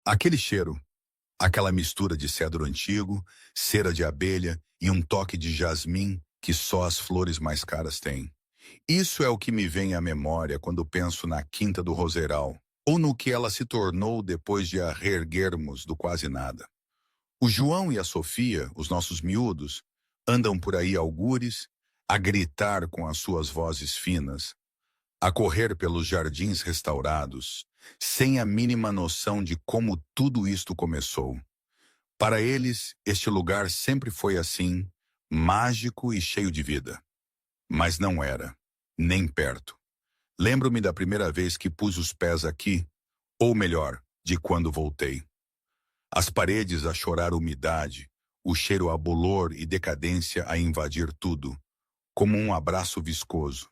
Aquele cheiro, aquela mistura de cedro antigo, cera de abelha e um toque de jasmim que só as flores mais caras têm. Isso é o que me vem à memória quando penso na Quinta do Roseral, ou no que ela se tornou depois de a reerguermos do quase nada. O João e a Sofia, os nossos miúdos, andam por aí algures, a gritar com as suas vozes finas, a correr pelos jardins restaurados, sem a mínima noção de como tudo isto começou. Para eles, este lugar sempre foi assim, mágico e cheio de vida. Mas não era, nem perto. Lembro-me da primeira vez que pus os pés aqui, ou melhor, de quando voltei. As paredes a chorar umidade, o cheiro a bolor e decadência a invadir tudo, como um abraço viscoso.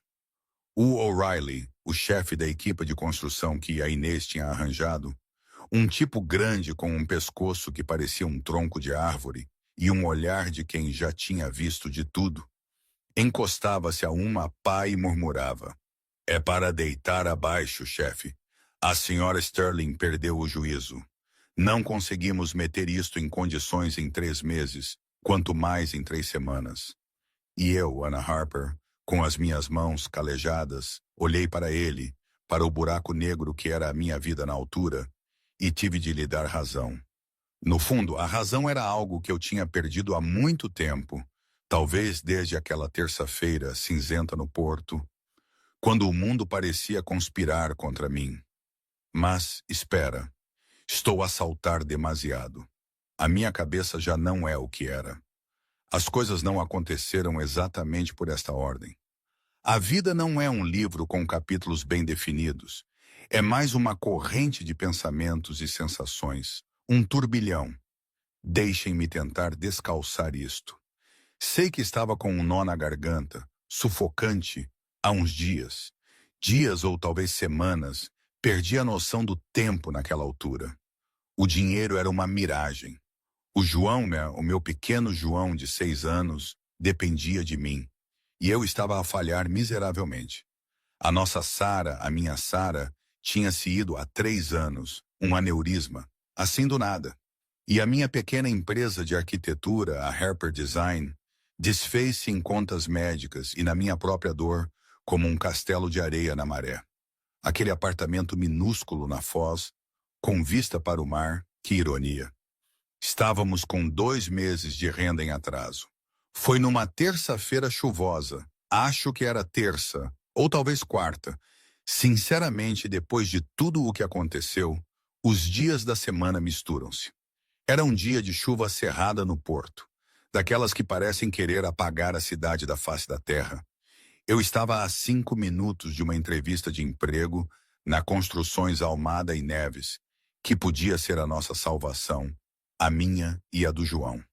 O O'Reilly, o chefe da equipe de construção que a Inês tinha arranjado, um tipo grande com um pescoço que parecia um tronco de árvore e um olhar de quem já tinha visto de tudo, encostava-se a uma pá e murmurava: "É para deitar abaixo, chefe. A senhora Sterling perdeu o juízo. Não conseguimos meter isto em condições em 3 meses, quanto mais em 3 semanas." E eu, Anna Harper, com as minhas mãos calejadas, olhei para ele, para o buraco negro que era a minha vida na altura, e tive de lhe dar razão. No fundo, a razão era algo que eu tinha perdido há muito tempo, talvez desde aquela terça-feira cinzenta no porto, quando o mundo parecia conspirar contra mim. Mas, espera, estou a saltar demasiado. A minha cabeça já não é o que era. As coisas não aconteceram exatamente por esta ordem. A vida não é um livro com capítulos bem definidos. É mais uma corrente de pensamentos e sensações, um turbilhão. Deixem-me tentar descalçar isto. Sei que estava com um nó na garganta, sufocante, há uns dias. Dias ou talvez semanas, perdi a noção do tempo naquela altura. O dinheiro era uma miragem. O João, o meu pequeno João de 6 anos, dependia de mim. E eu estava a falhar miseravelmente. A nossa Sara, a minha Sara, tinha-se ido há 3 anos, um aneurisma, assim do nada. E a minha pequena empresa de arquitetura, a Harper Design, desfez-se em contas médicas e na minha própria dor, como um castelo de areia na maré. Aquele apartamento minúsculo na Foz, com vista para o mar, que ironia. Estávamos com 2 meses de renda em atraso. Foi numa terça-feira chuvosa, acho que era terça, ou talvez quarta. Sinceramente, depois de tudo o que aconteceu, os dias da semana misturam-se. Era um dia de chuva cerrada no porto, daquelas que parecem querer apagar a cidade da face da terra. Eu estava a 5 minutos de uma entrevista de emprego na Construções Almada e Neves, que podia ser a nossa salvação, a minha e a do João.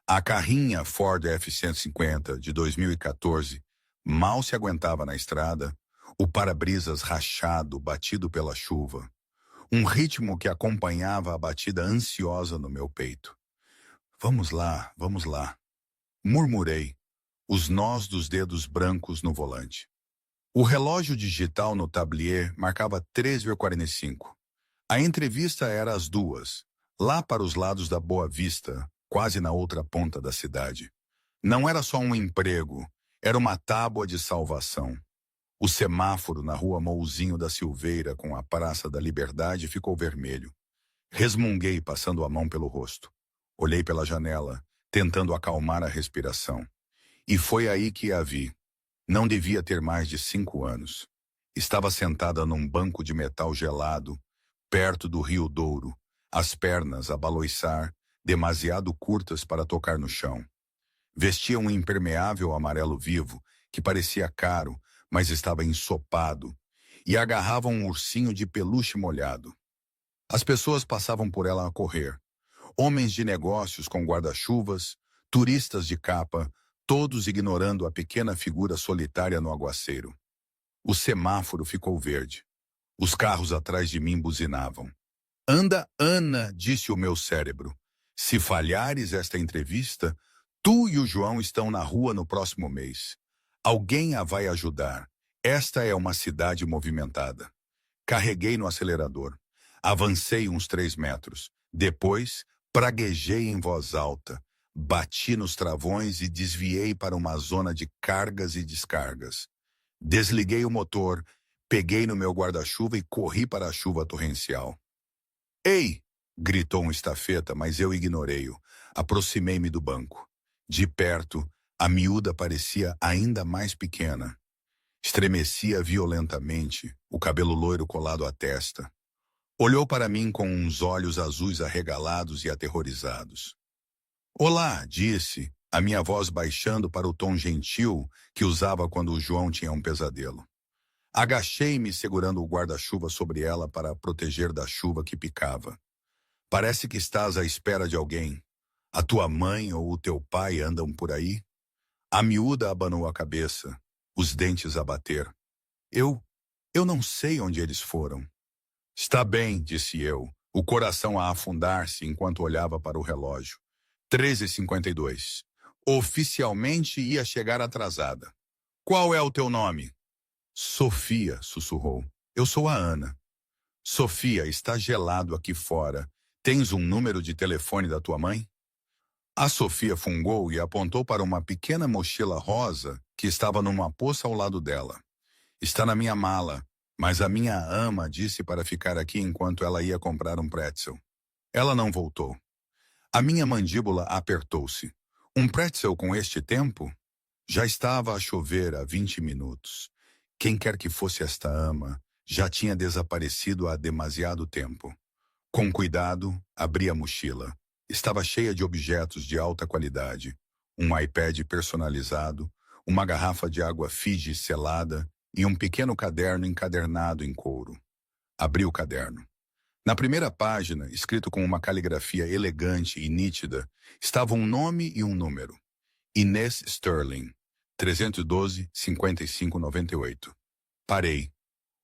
A carrinha Ford F-150 de 2014 mal se aguentava na estrada, o para-brisas rachado, batido pela chuva. Um ritmo que acompanhava a batida ansiosa no meu peito. Vamos lá, murmurei, os nós dos dedos brancos no volante. O relógio digital no tablier marcava 3h45. A entrevista era às 2h, lá para os lados da Boa Vista, quase na outra ponta da cidade. Não era só um emprego, era uma tábua de salvação. O semáforo na rua Mouzinho da Silveira com a Praça da Liberdade ficou vermelho. Resmunguei passando a mão pelo rosto. Olhei pela janela, tentando acalmar a respiração. E foi aí que a vi. Não devia ter mais de 5 anos. Estava sentada num banco de metal gelado, perto do Rio Douro, as pernas a baloiçar, demasiado curtas para tocar no chão. Vestia um impermeável amarelo vivo, que parecia caro, mas estava ensopado, e agarrava um ursinho de peluche molhado. As pessoas passavam por ela a correr. Homens de negócios com guarda-chuvas, turistas de capa, todos ignorando a pequena figura solitária no aguaceiro. O semáforo ficou verde. Os carros atrás de mim buzinavam. "Anda, Ana", disse o meu cérebro. "Se falhares esta entrevista, tu e o João estão na rua no próximo mês. Alguém a vai ajudar. Esta é uma cidade movimentada." Carreguei no acelerador. Avancei uns 3 metros. Depois, praguejei em voz alta. Bati nos travões e desviei para uma zona de cargas e descargas. Desliguei o motor, peguei no meu guarda-chuva e corri para a chuva torrencial. Ei! Gritou um estafeta, mas eu ignorei-o. Aproximei-me do banco. De perto, a miúda parecia ainda mais pequena. Estremecia violentamente, o cabelo loiro colado à testa. Olhou para mim com uns olhos azuis arregalados e aterrorizados. Olá, disse, a minha voz baixando para o tom gentil que usava quando o João tinha um pesadelo. Agachei-me segurando o guarda-chuva sobre ela para a proteger da chuva que picava. Parece que estás à espera de alguém. A tua mãe ou o teu pai andam por aí? A miúda abanou a cabeça, os dentes a bater. Eu não sei onde eles foram. Está bem, disse eu, o coração a afundar-se enquanto olhava para o relógio. 13h52. Oficialmente ia chegar atrasada. Qual é o teu nome? Sofia, sussurrou. Eu sou a Ana. Sofia, está gelado aqui fora. Tens um número de telefone da tua mãe? A Sofia fungou e apontou para uma pequena mochila rosa que estava numa poça ao lado dela. Está na minha mala, mas a minha ama disse para ficar aqui enquanto ela ia comprar um pretzel. Ela não voltou. A minha mandíbula apertou-se. Um pretzel com este tempo? Já estava a chover há 20 minutos. Quem quer que fosse esta ama, já tinha desaparecido há demasiado tempo. Com cuidado, abri a mochila. Estava cheia de objetos de alta qualidade. Um iPad personalizado, uma garrafa de água Fiji selada e um pequeno caderno encadernado em couro. Abri o caderno. Na primeira página, escrito com uma caligrafia elegante e nítida, estava um nome e um número. Inês Sterling, 312-5598. Parei.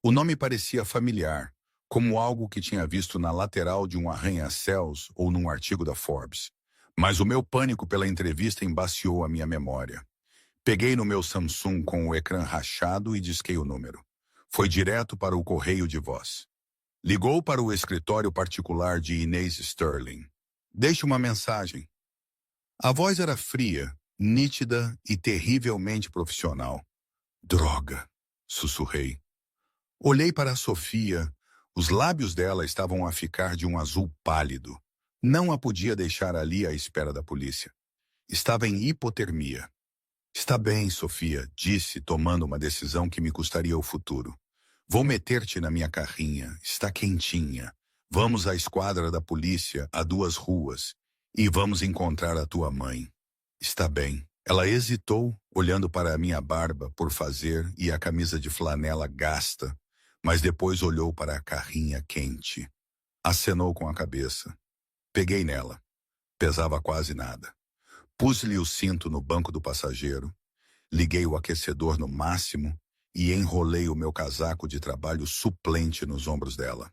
O nome parecia familiar, como algo que tinha visto na lateral de um arranha-céus ou num artigo da Forbes. Mas o meu pânico pela entrevista embaciou a minha memória. Peguei no meu Samsung com o ecrã rachado e disquei o número. Foi direto para o correio de voz. Ligou para o escritório particular de Inês Sterling. Deixe uma mensagem. A voz era fria, nítida e terrivelmente profissional. Droga, sussurrei. Olhei para a Sofia. Os lábios dela estavam a ficar de um azul pálido. Não a podia deixar ali à espera da polícia. Estava em hipotermia. Está bem, Sofia, disse, tomando uma decisão que me custaria o futuro. Vou meter-te na minha carrinha, está quentinha. Vamos à esquadra da polícia, a 2 ruas, e vamos encontrar a tua mãe. Está bem. Ela hesitou, olhando para a minha barba por fazer e a camisa de flanela gasta, mas depois olhou para a carrinha quente. Acenou com a cabeça. Peguei nela. Pesava quase nada. Pus-lhe o cinto no banco do passageiro, liguei o aquecedor no máximo e enrolei o meu casaco de trabalho suplente nos ombros dela.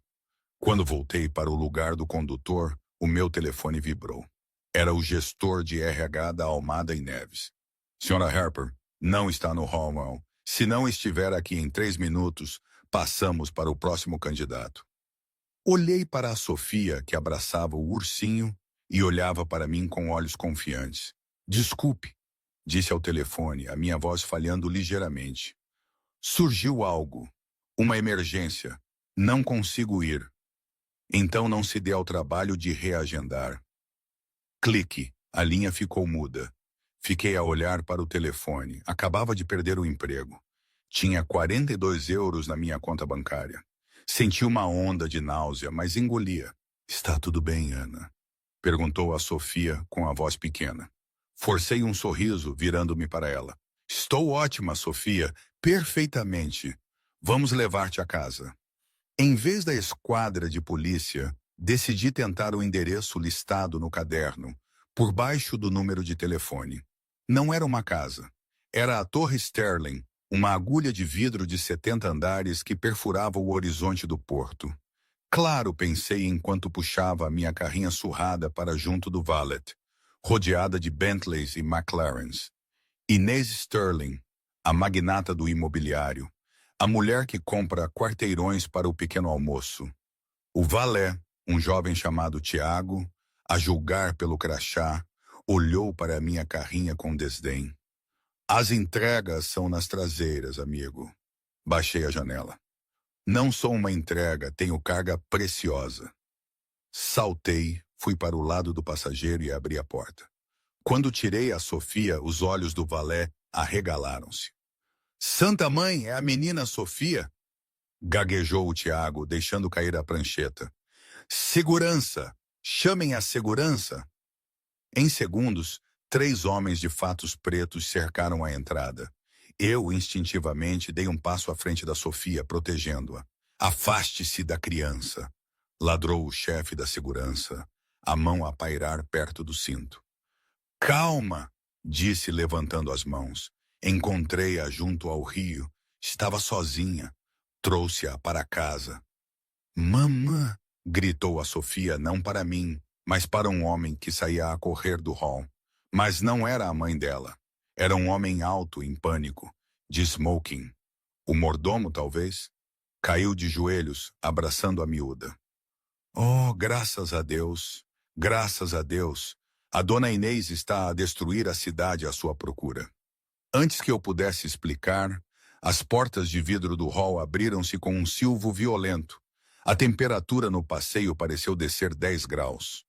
Quando voltei para o lugar do condutor, o meu telefone vibrou. Era o gestor de RH da Almada e Neves. Senhora Harper, não está no Hallwell. Se não estiver aqui em 3 minutos, passamos para o próximo candidato. Olhei para a Sofia, que abraçava o ursinho, e olhava para mim com olhos confiantes. Desculpe, disse ao telefone, a minha voz falhando ligeiramente. Surgiu algo. Uma emergência. Não consigo ir. Então não se dê ao trabalho de reagendar. Clique. A linha ficou muda. Fiquei a olhar para o telefone. Acabava de perder o emprego. Tinha 42 euros na minha conta bancária. Senti uma onda de náusea, mas engolia. Está tudo bem, Ana? Perguntou a Sofia com a voz pequena. Forcei um sorriso, virando-me para ela. Estou ótima, Sofia. Perfeitamente. Vamos levar-te a casa. Em vez da esquadra de polícia, decidi tentar o endereço listado no caderno, por baixo do número de telefone. Não era uma casa. Era a Torre Sterling, uma agulha de vidro de 70 andares que perfurava o horizonte do porto. Claro, pensei enquanto puxava a minha carrinha surrada para junto do valet, rodeada de Bentleys e McLarens. Inês Sterling, a magnata do imobiliário, a mulher que compra quarteirões para o pequeno almoço. O valé, um jovem chamado Tiago, a julgar pelo crachá, olhou para a minha carrinha com desdém. As entregas são nas traseiras, amigo. Baixei a janela. Não sou uma entrega, tenho carga preciosa. Saltei, fui para o lado do passageiro e abri a porta. Quando tirei a Sofia, os olhos do valé arregalaram-se. Santa Mãe, é a menina Sofia? Gaguejou o Tiago, deixando cair a prancheta. Segurança! Chamem a segurança! Em segundos, 3 homens de fatos pretos cercaram a entrada. Eu, instintivamente, dei um passo à frente da Sofia, protegendo-a. Afaste-se da criança! Ladrou o chefe da segurança, a mão a pairar perto do cinto. Calma! Disse, levantando as mãos. Encontrei-a junto ao rio. Estava sozinha. Trouxe-a para casa. Mamã! Gritou a Sofia, não para mim, mas para um homem que saía a correr do hall. Mas não era a mãe dela. Era um homem alto, em pânico, de smoking. O mordomo, talvez? Caiu de joelhos, abraçando a miúda. Oh, graças a Deus! Graças a Deus! A dona Inês está a destruir a cidade à sua procura. Antes que eu pudesse explicar, as portas de vidro do hall abriram-se com um silvo violento. A temperatura no passeio pareceu descer 10 graus.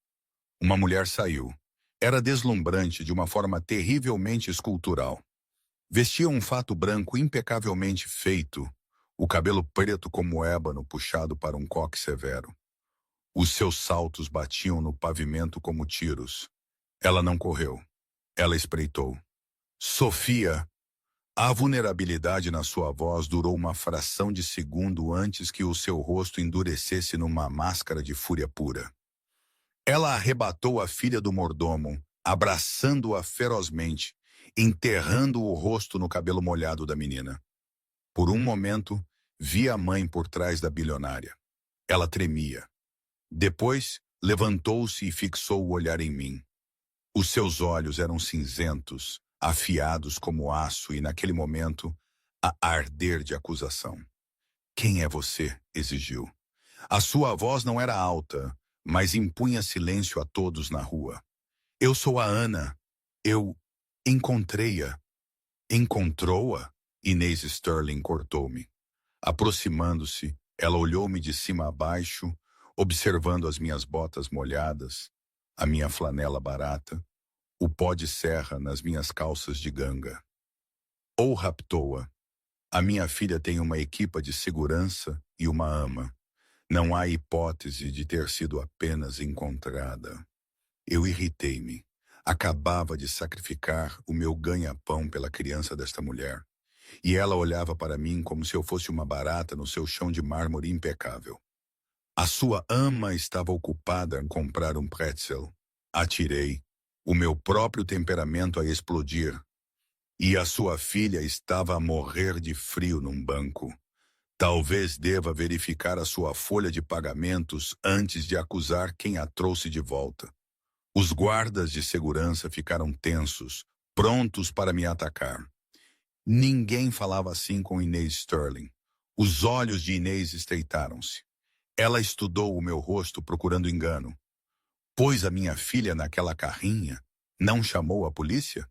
Uma mulher saiu. Era deslumbrante de uma forma terrivelmente escultural. Vestia um fato branco impecavelmente feito, o cabelo preto como ébano puxado para um coque severo. Os seus saltos batiam no pavimento como tiros. Ela não correu. Ela espreitou. Sofia! A vulnerabilidade na sua voz durou uma fração de segundo antes que o seu rosto endurecesse numa máscara de fúria pura. Ela arrebatou a filha do mordomo, abraçando-a ferozmente, enterrando o rosto no cabelo molhado da menina. Por um momento, vi a mãe por trás da bilionária. Ela tremia. Depois, levantou-se e fixou o olhar em mim. Os seus olhos eram cinzentos, afiados como aço e, naquele momento, a arder de acusação. Quem é você? Exigiu. A sua voz não era alta, mas impunha silêncio a todos na rua. Eu sou a Ana. Eu encontrei-a. Encontrou-a? Inês Sterling cortou-me. Aproximando-se, ela olhou-me de cima a baixo, observando as minhas botas molhadas, a minha flanela barata, o pó de serra nas minhas calças de ganga. Ou raptou-a. A minha filha tem uma equipa de segurança e uma ama. Não há hipótese de ter sido apenas encontrada. Eu irritei-me. Acabava de sacrificar o meu ganha-pão pela criança desta mulher. E ela olhava para mim como se eu fosse uma barata no seu chão de mármore impecável. A sua ama estava ocupada em comprar um pretzel. Atirei, o meu próprio temperamento a explodir. E a sua filha estava a morrer de frio num banco. Talvez deva verificar a sua folha de pagamentos antes de acusar quem a trouxe de volta. Os guardas de segurança ficaram tensos, prontos para me atacar. Ninguém falava assim com Inês Sterling. Os olhos de Inês estreitaram-se. Ela estudou o meu rosto procurando engano. Pôs a minha filha naquela carrinha? Não chamou a polícia?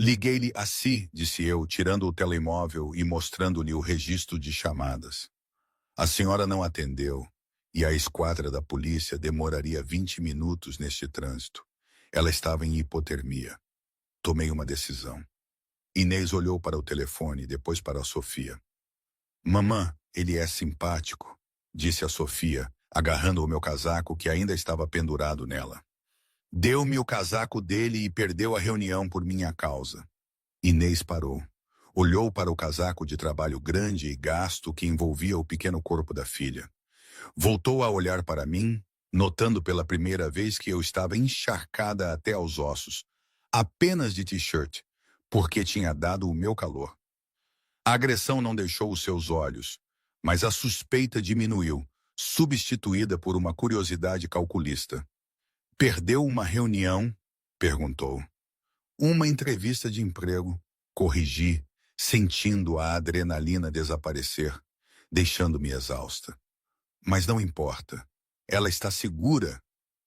Liguei-lhe a si, disse eu, tirando o telemóvel e mostrando-lhe o registro de chamadas. A senhora não atendeu, e a esquadra da polícia demoraria 20 minutos neste trânsito. Ela estava em hipotermia. Tomei uma decisão. Inês olhou para o telefone, depois para a Sofia. Mamã, ele é simpático, disse a Sofia, agarrando o meu casaco que ainda estava pendurado nela. Deu-me o casaco dele e perdeu a reunião por minha causa. Inês parou. Olhou para o casaco de trabalho grande e gasto que envolvia o pequeno corpo da filha. Voltou a olhar para mim, notando pela primeira vez que eu estava encharcada até aos ossos, apenas de t-shirt, porque tinha dado o meu calor. A agressão não deixou os seus olhos, mas a suspeita diminuiu, substituída por uma curiosidade calculista. Perdeu uma reunião? Perguntou. Uma entrevista de emprego. Corrigi, sentindo a adrenalina desaparecer, deixando-me exausta. Mas não importa. Ela está segura.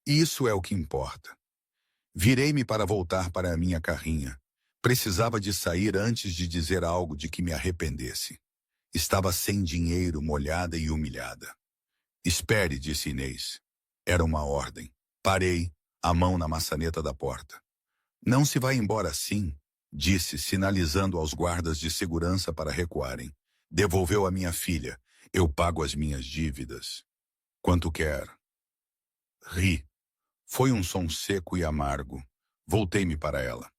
Isso é o que importa. Virei-me para voltar para a minha carrinha. Precisava de sair antes de dizer algo de que me arrependesse. Estava sem dinheiro, molhada e humilhada. Espere, disse Inês. Era uma ordem. Parei, a mão na maçaneta da porta. Não se vai embora assim, disse, sinalizando aos guardas de segurança para recuarem. Devolveu a minha filha. Eu pago as minhas dívidas. Quanto quer? Ri. Foi um som seco e amargo. Voltei-me para ela.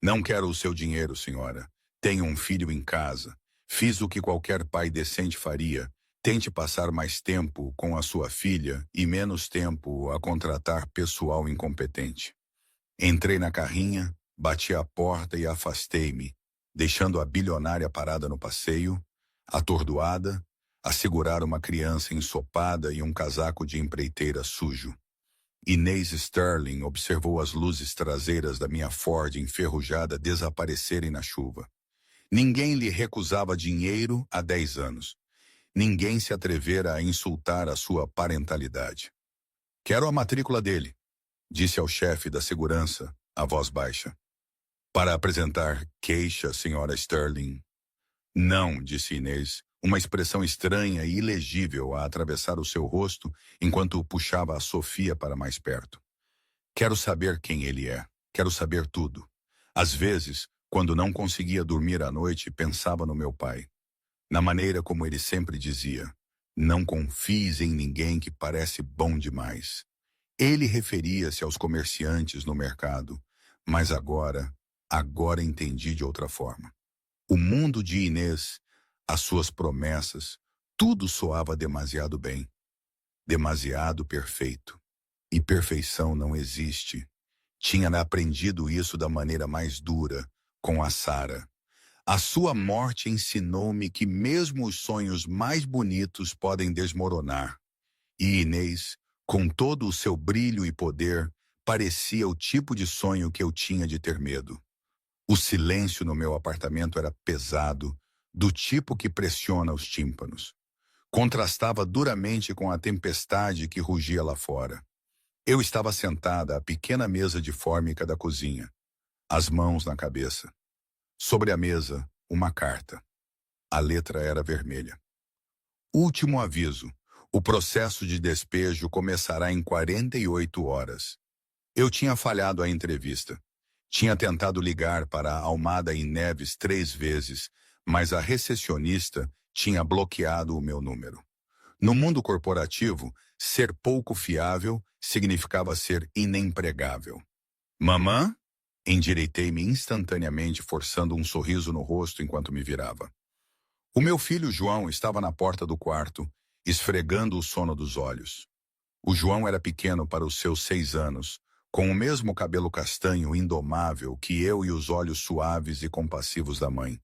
Não quero o seu dinheiro, senhora. Tenho um filho em casa. Fiz o que qualquer pai decente faria. Tente passar mais tempo com a sua filha e menos tempo a contratar pessoal incompetente. Entrei na carrinha, bati a porta e afastei-me, deixando a bilionária parada no passeio, atordoada, a segurar uma criança ensopada e um casaco de empreiteira sujo. Inês Sterling observou as luzes traseiras da minha Ford enferrujada desaparecerem na chuva. Ninguém lhe recusava dinheiro há 10 anos. Ninguém se atrevera a insultar a sua parentalidade. Quero a matrícula dele, disse ao chefe da segurança, a voz baixa. Para apresentar queixa, senhora Sterling. Não, disse Inês, uma expressão estranha e ilegível a atravessar o seu rosto enquanto puxava a Sofia para mais perto. Quero saber quem ele é. Quero saber tudo. Às vezes, quando não conseguia dormir à noite, pensava no meu pai. Na maneira como ele sempre dizia, não confies em ninguém que parece bom demais. Ele referia-se aos comerciantes no mercado, mas agora entendi de outra forma. O mundo de Inês, as suas promessas, tudo soava demasiado bem, demasiado perfeito. E perfeição não existe. Tinha aprendido isso da maneira mais dura, com a Sara. A sua morte ensinou-me que mesmo os sonhos mais bonitos podem desmoronar. E Inês, com todo o seu brilho e poder, parecia o tipo de sonho que eu tinha de ter medo. O silêncio no meu apartamento era pesado, do tipo que pressiona os tímpanos. Contrastava duramente com a tempestade que rugia lá fora. Eu estava sentada à pequena mesa de fórmica da cozinha, as mãos na cabeça. Sobre a mesa, uma carta. A letra era vermelha. Último aviso. O processo de despejo começará em 48 horas. Eu tinha falhado a entrevista. Tinha tentado ligar para a Almada e Neves 3 vezes, mas a recepcionista tinha bloqueado o meu número. No mundo corporativo, ser pouco fiável significava ser inempregável. Mamã? Endireitei-me instantaneamente, forçando um sorriso no rosto enquanto me virava. O meu filho João estava na porta do quarto, esfregando o sono dos olhos. O João era pequeno para os seus 6 anos, com o mesmo cabelo castanho indomável que eu e os olhos suaves e compassivos da mãe.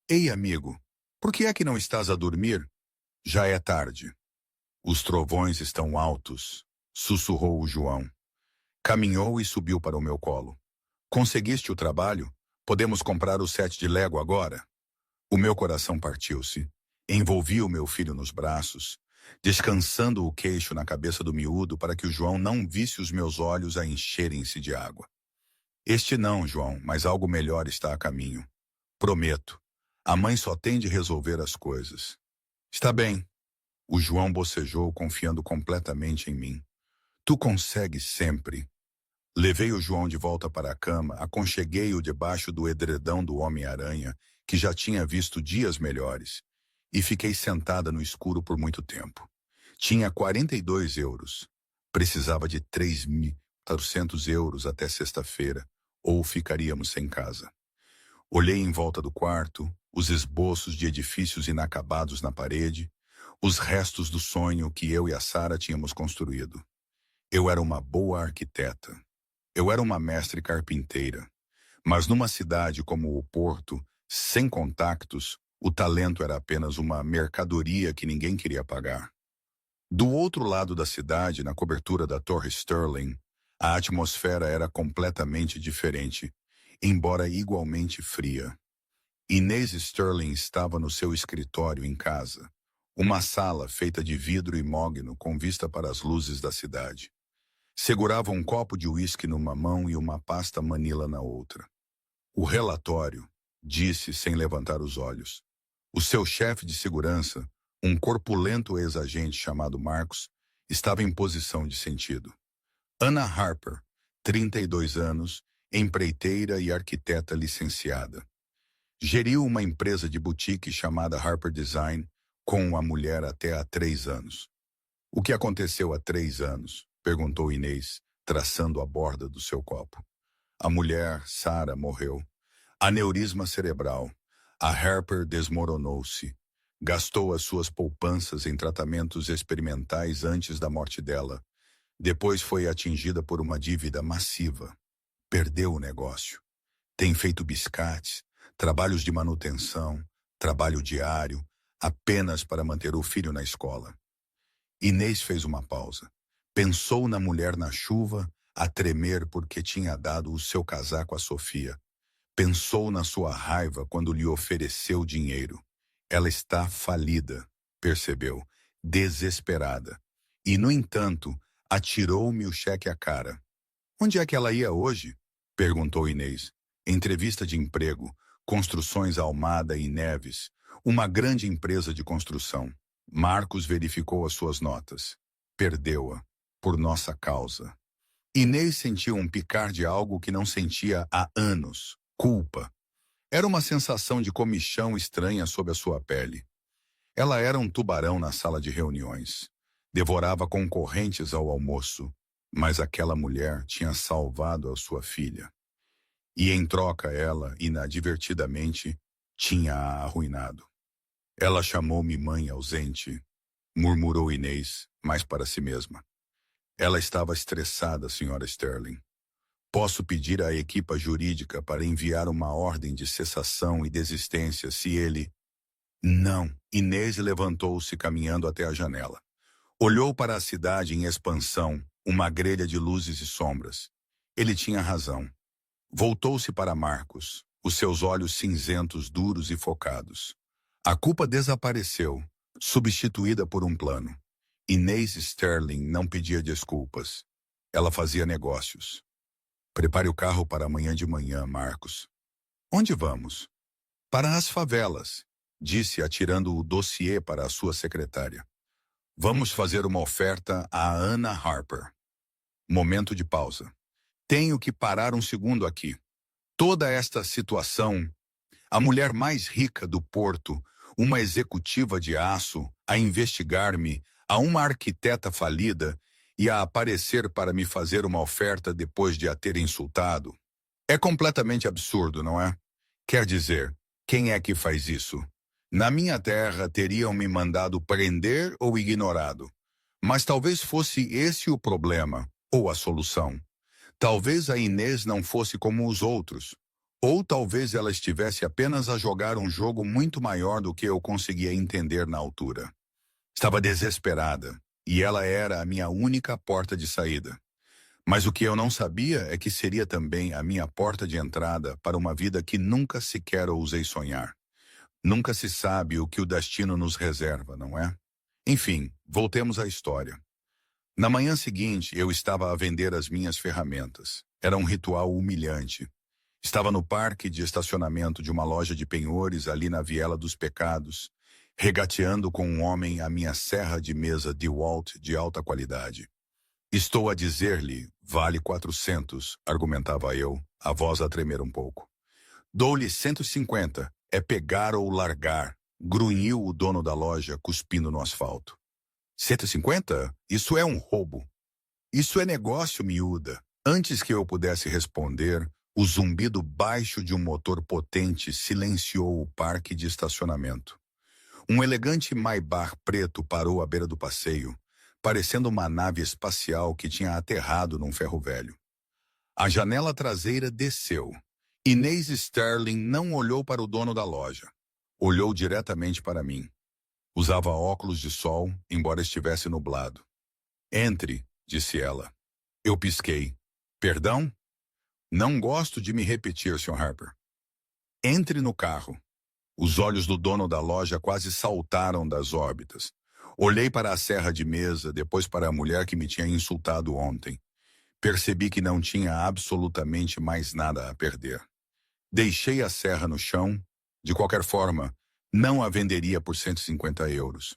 Ei, amigo, por que é que não estás a dormir? Já é tarde. Os trovões estão altos, sussurrou o João. Caminhou e subiu para o meu colo. Conseguiste o trabalho? Podemos comprar o set de Lego agora? O meu coração partiu-se. Envolvi o meu filho nos braços, descansando o queixo na cabeça do miúdo para que o João não visse os meus olhos a encherem-se de água. Este não, João, mas algo melhor está a caminho. Prometo. A mãe só tem de resolver as coisas. Está bem. O João bocejou, confiando completamente em mim. Tu consegues sempre. Levei o João de volta para a cama, aconcheguei-o debaixo do edredão do Homem-Aranha, que já tinha visto dias melhores, e fiquei sentada no escuro por muito tempo. Tinha 42 euros. Precisava de 3.400 euros até sexta-feira, ou ficaríamos sem casa. Olhei em volta do quarto, os esboços de edifícios inacabados na parede, os restos do sonho que eu e a Sara tínhamos construído. Eu era uma boa arquiteta. Eu era uma mestre carpinteira. Mas numa cidade como o Porto, sem contactos, o talento era apenas uma mercadoria que ninguém queria pagar. Do outro lado da cidade, na cobertura da Torre Sterling, a atmosfera era completamente diferente, embora igualmente fria. Inês Sterling estava no seu escritório em casa, Uma sala feita de vidro e mogno com vista para as luzes da cidade. Segurava um copo de uísque numa mão e uma pasta manila na outra. O relatório, disse sem levantar os olhos. O seu chefe de segurança, um corpulento ex-agente chamado Marcos, estava em posição de sentido. Anna Harper, 32 anos, empreiteira e arquiteta licenciada. Geriu uma empresa de boutique chamada Harper Design com a mulher até há 3 anos. O que aconteceu há 3 anos? Perguntou Inês, traçando a borda do seu copo. A mulher, Sarah, morreu. Aneurisma cerebral. A Harper desmoronou-se. Gastou as suas poupanças em tratamentos experimentais antes da morte dela. Depois foi atingida por uma dívida massiva. Perdeu o negócio. Tem feito biscates, trabalhos de manutenção, trabalho diário, apenas para manter o filho na escola. Inês fez uma pausa. Pensou na mulher na chuva, a tremer porque tinha dado o seu casaco a Sofia. Pensou na sua raiva quando lhe ofereceu dinheiro. Ela está falida, percebeu, desesperada. E, no entanto, atirou-me o cheque à cara. Onde é que ela ia hoje? Perguntou Inês. Entrevista de emprego, Construções Almada e Neves, uma grande empresa de construção. Marcos verificou as suas notas. Perdeu-a, por nossa causa. Inês sentiu um picar de algo que não sentia há anos. Culpa. Era uma sensação de comichão estranha sob a sua pele. Ela era um tubarão na sala de reuniões. Devorava concorrentes ao almoço, mas aquela mulher tinha salvado a sua filha. E em troca ela, inadvertidamente, tinha-a arruinado. Ela chamou-me mãe ausente, murmurou Inês, mas para si mesma. Ela estava estressada, Sra. Sterling. Posso pedir à equipa jurídica para enviar uma ordem de cessação e desistência se ele... Não. Inês levantou-se caminhando até a janela. Olhou para a cidade em expansão, uma grelha de luzes e sombras. Ele tinha razão. Voltou-se para Marcos, os seus olhos cinzentos, duros e focados. A culpa desapareceu, substituída por um plano. Inês Sterling não pedia desculpas. Ela fazia negócios. Prepare o carro para amanhã de manhã, Marcos. Onde vamos? Para as favelas, disse atirando o dossiê para a sua secretária. Vamos fazer uma oferta a Anna Harper. Momento de pausa. Tenho que parar um segundo aqui. Toda esta situação, a mulher mais rica do Porto, uma executiva de aço, a investigar-me, a uma arquiteta falida e a aparecer para me fazer uma oferta depois de a ter insultado. É completamente absurdo, não é? Quer dizer, quem é que faz isso? Na minha terra teriam me mandado prender ou ignorado. Mas talvez fosse esse o problema, ou a solução. Talvez a Inês não fosse como os outros. Ou talvez ela estivesse apenas a jogar um jogo muito maior do que eu conseguia entender na altura. Estava desesperada, e ela era a minha única porta de saída. Mas o que eu não sabia é que seria também a minha porta de entrada para uma vida que nunca sequer ousei sonhar. Nunca se sabe o que o destino nos reserva, não é? Enfim, voltemos à história. Na manhã seguinte, eu estava a vender as minhas ferramentas. Era um ritual humilhante. Estava no parque de estacionamento de uma loja de penhores ali na Viela dos Pecados, regateando com um homem a minha serra de mesa DeWalt de alta qualidade. Estou a dizer-lhe, vale 400, argumentava eu, a voz a tremer um pouco. Dou-lhe 150, é pegar ou largar, grunhiu o dono da loja, cuspindo no asfalto. 150? Isso é um roubo. Isso é negócio, miúda. Antes que eu pudesse responder, o zumbido baixo de um motor potente silenciou o parque de estacionamento. Um elegante Maybach preto parou à beira do passeio, parecendo uma nave espacial que tinha aterrado num ferro velho. A janela traseira desceu. Inês Sterling não olhou para o dono da loja. Olhou diretamente para mim. Usava óculos de sol, embora estivesse nublado. Entre, disse ela. Eu pisquei. Perdão? Não gosto de me repetir, Sr. Harper. Entre no carro. Os olhos do dono da loja quase saltaram das órbitas. Olhei para a serra de mesa, depois para a mulher que me tinha insultado ontem. Percebi que não tinha absolutamente mais nada a perder. Deixei a serra no chão. De qualquer forma, não a venderia por 150 euros.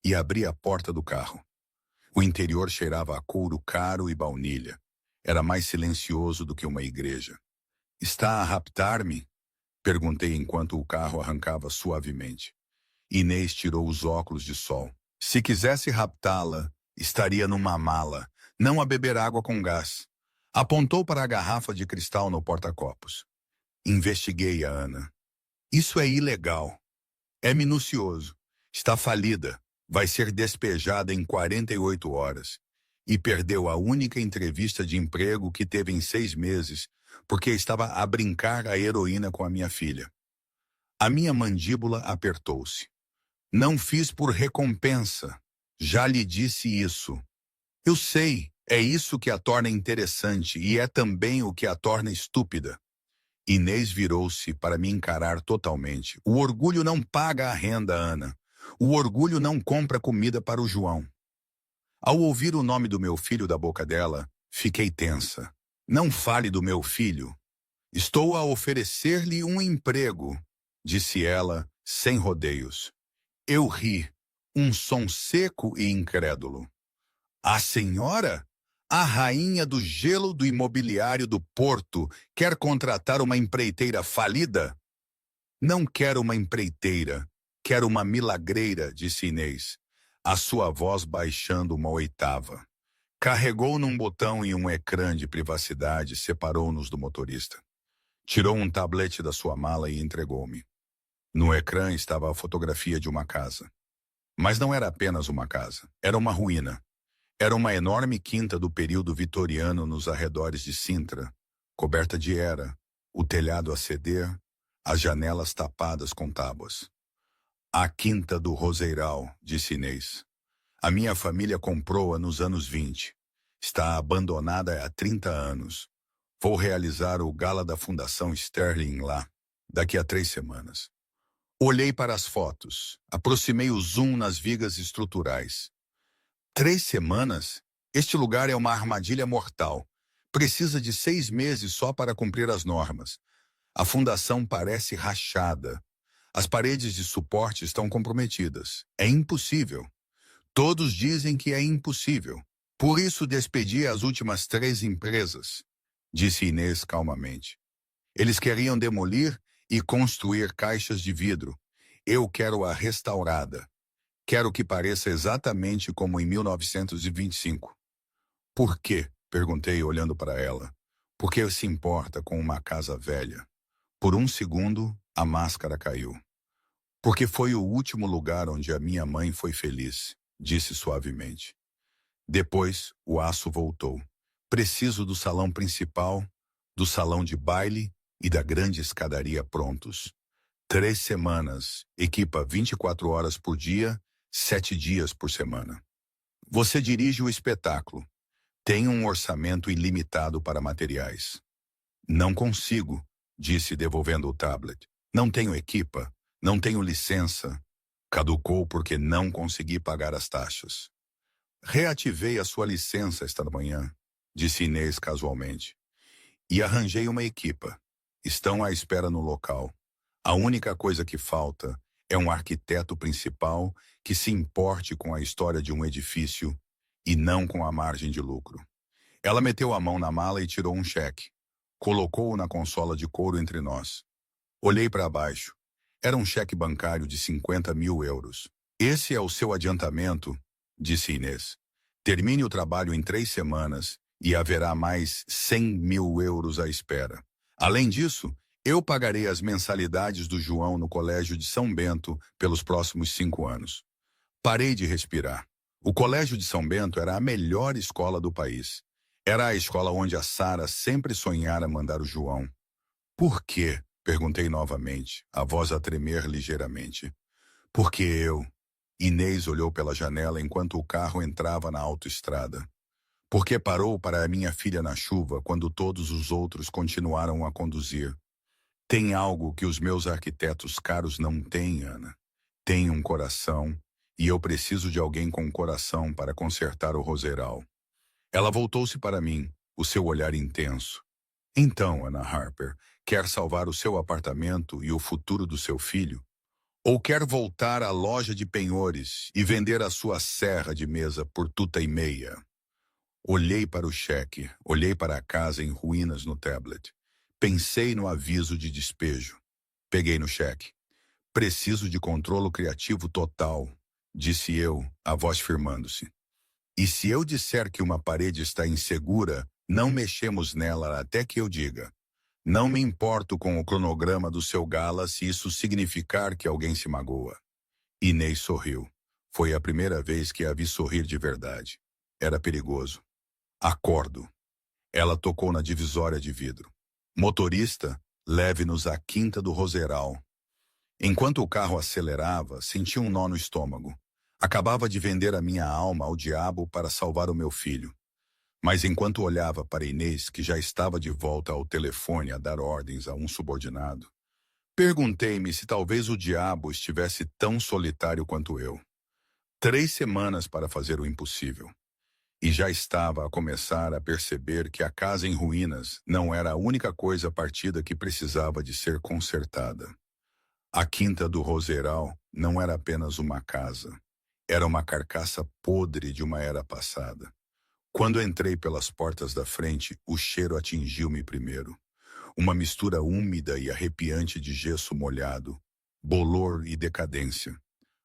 E abri a porta do carro. O interior cheirava a couro caro e baunilha. Era mais silencioso do que uma igreja. Está a raptar-me? Perguntei enquanto o carro arrancava suavemente. Inês tirou os óculos de sol. Se quisesse raptá-la, estaria numa mala, não a beber água com gás. Apontou para a garrafa de cristal no porta-copos. Investiguei a Ana. Isso é ilegal. É minucioso. Está falida. Vai ser despejada em 48 horas. E perdeu a única entrevista de emprego que teve em 6 meses, porque estava a brincar a heroína com a minha filha. A minha mandíbula apertou-se. Não fiz por recompensa. Já lhe disse isso. Eu sei, é isso que a torna interessante e é também o que a torna estúpida. Inês virou-se para me encarar totalmente. O orgulho não paga a renda, Ana. O orgulho não compra comida para o João. Ao ouvir o nome do meu filho da boca dela, fiquei tensa. Não fale do meu filho. Estou a oferecer-lhe um emprego, disse ela, sem rodeios. Eu ri, um som seco e incrédulo. A senhora? A rainha do gelo do imobiliário do Porto quer contratar uma empreiteira falida? Não quero uma empreiteira, quero uma milagreira, disse Inês, a sua voz baixando uma oitava. Carregou num botão e um ecrã de privacidade separou-nos do motorista. Tirou um tablete da sua mala e entregou-me. No ecrã estava a fotografia de uma casa. Mas não era apenas uma casa, era uma ruína. Era uma enorme quinta do período vitoriano nos arredores de Sintra, coberta de era, o telhado a ceder, as janelas tapadas com tábuas. A quinta do Roseiral, disse Inês. A minha família comprou-a nos anos 20. Está abandonada há 30 anos. Vou realizar o gala da Fundação Sterling lá, daqui a 3 semanas. Olhei para as fotos, aproximei o zoom nas vigas estruturais. 3 semanas? Este lugar é uma armadilha mortal. Precisa de 6 meses só para cumprir as normas. A fundação parece rachada. As paredes de suporte estão comprometidas. É impossível. Todos dizem que é impossível. Por isso despedi as últimas 3 empresas, disse Inês calmamente. Eles queriam demolir e construir caixas de vidro. Eu quero-a restaurada. Quero que pareça exatamente como em 1925. Por quê? Perguntei olhando para ela. Por que se importa com uma casa velha? Por um segundo, a máscara caiu. Porque foi o último lugar onde a minha mãe foi feliz, disse suavemente. Depois, o aço voltou. Preciso do salão principal, do salão de baile e da grande escadaria prontos. 3 semanas, equipa 24 horas por dia, 7 dias por semana. Você dirige o espetáculo. Tem um orçamento ilimitado para materiais. Não consigo, disse devolvendo o tablet. Não tenho equipa, não tenho licença. Caducou porque não consegui pagar as taxas. Reativei a sua licença esta manhã, disse Inês casualmente. E arranjei uma equipa. Estão à espera no local. A única coisa que falta é um arquiteto principal que se importe com a história de um edifício e não com a margem de lucro. Ela meteu a mão na mala e tirou um cheque. Colocou-o na consola de couro entre nós. Olhei para baixo. Era um cheque bancário de 50 mil euros. Esse é o seu adiantamento, disse Inês. Termine o trabalho em 3 semanas e haverá mais 100 mil euros à espera. Além disso, eu pagarei as mensalidades do João no Colégio de São Bento pelos próximos 5 anos. Parei de respirar. O Colégio de São Bento era a melhor escola do país. Era a escola onde a Sara sempre sonhara mandar o João. Por quê? Perguntei novamente, a voz a tremer ligeiramente. Porque eu... Inês olhou pela janela enquanto o carro entrava na autoestrada. Porque parou para a minha filha na chuva quando todos os outros continuaram a conduzir. Tem algo que os meus arquitetos caros não têm, Ana. Tem um coração, e eu preciso de alguém com coração para consertar o roseral. Ela voltou-se para mim, o seu olhar intenso. Então, Ana Harper, quer salvar o seu apartamento e o futuro do seu filho? Ou quer voltar à loja de penhores e vender a sua serra de mesa por tuta e meia? Olhei para o cheque, olhei para a casa em ruínas no tablet. Pensei no aviso de despejo. Peguei no cheque. Preciso de controlo criativo total, disse eu, a voz firmando-se. E se eu disser que uma parede está insegura, não mexemos nela até que eu diga. Não me importo com o cronograma do seu gala se isso significar que alguém se magoa. Inês sorriu. Foi a primeira vez que a vi sorrir de verdade. Era perigoso. Acordo. Ela tocou na divisória de vidro. Motorista, leve-nos à Quinta do Roseral. Enquanto o carro acelerava, senti um nó no estômago. Acabava de vender a minha alma ao diabo para salvar o meu filho. Mas enquanto olhava para Inês, que já estava de volta ao telefone a dar ordens a um subordinado, perguntei-me se talvez o diabo estivesse tão solitário quanto eu. 3 semanas para fazer o impossível. E já estava a começar a perceber que a casa em ruínas não era a única coisa partida que precisava de ser consertada. A Quinta do Roseral não era apenas uma casa. Era uma carcaça podre de uma era passada. Quando entrei pelas portas da frente, o cheiro atingiu-me primeiro. Uma mistura úmida e arrepiante de gesso molhado, bolor e decadência.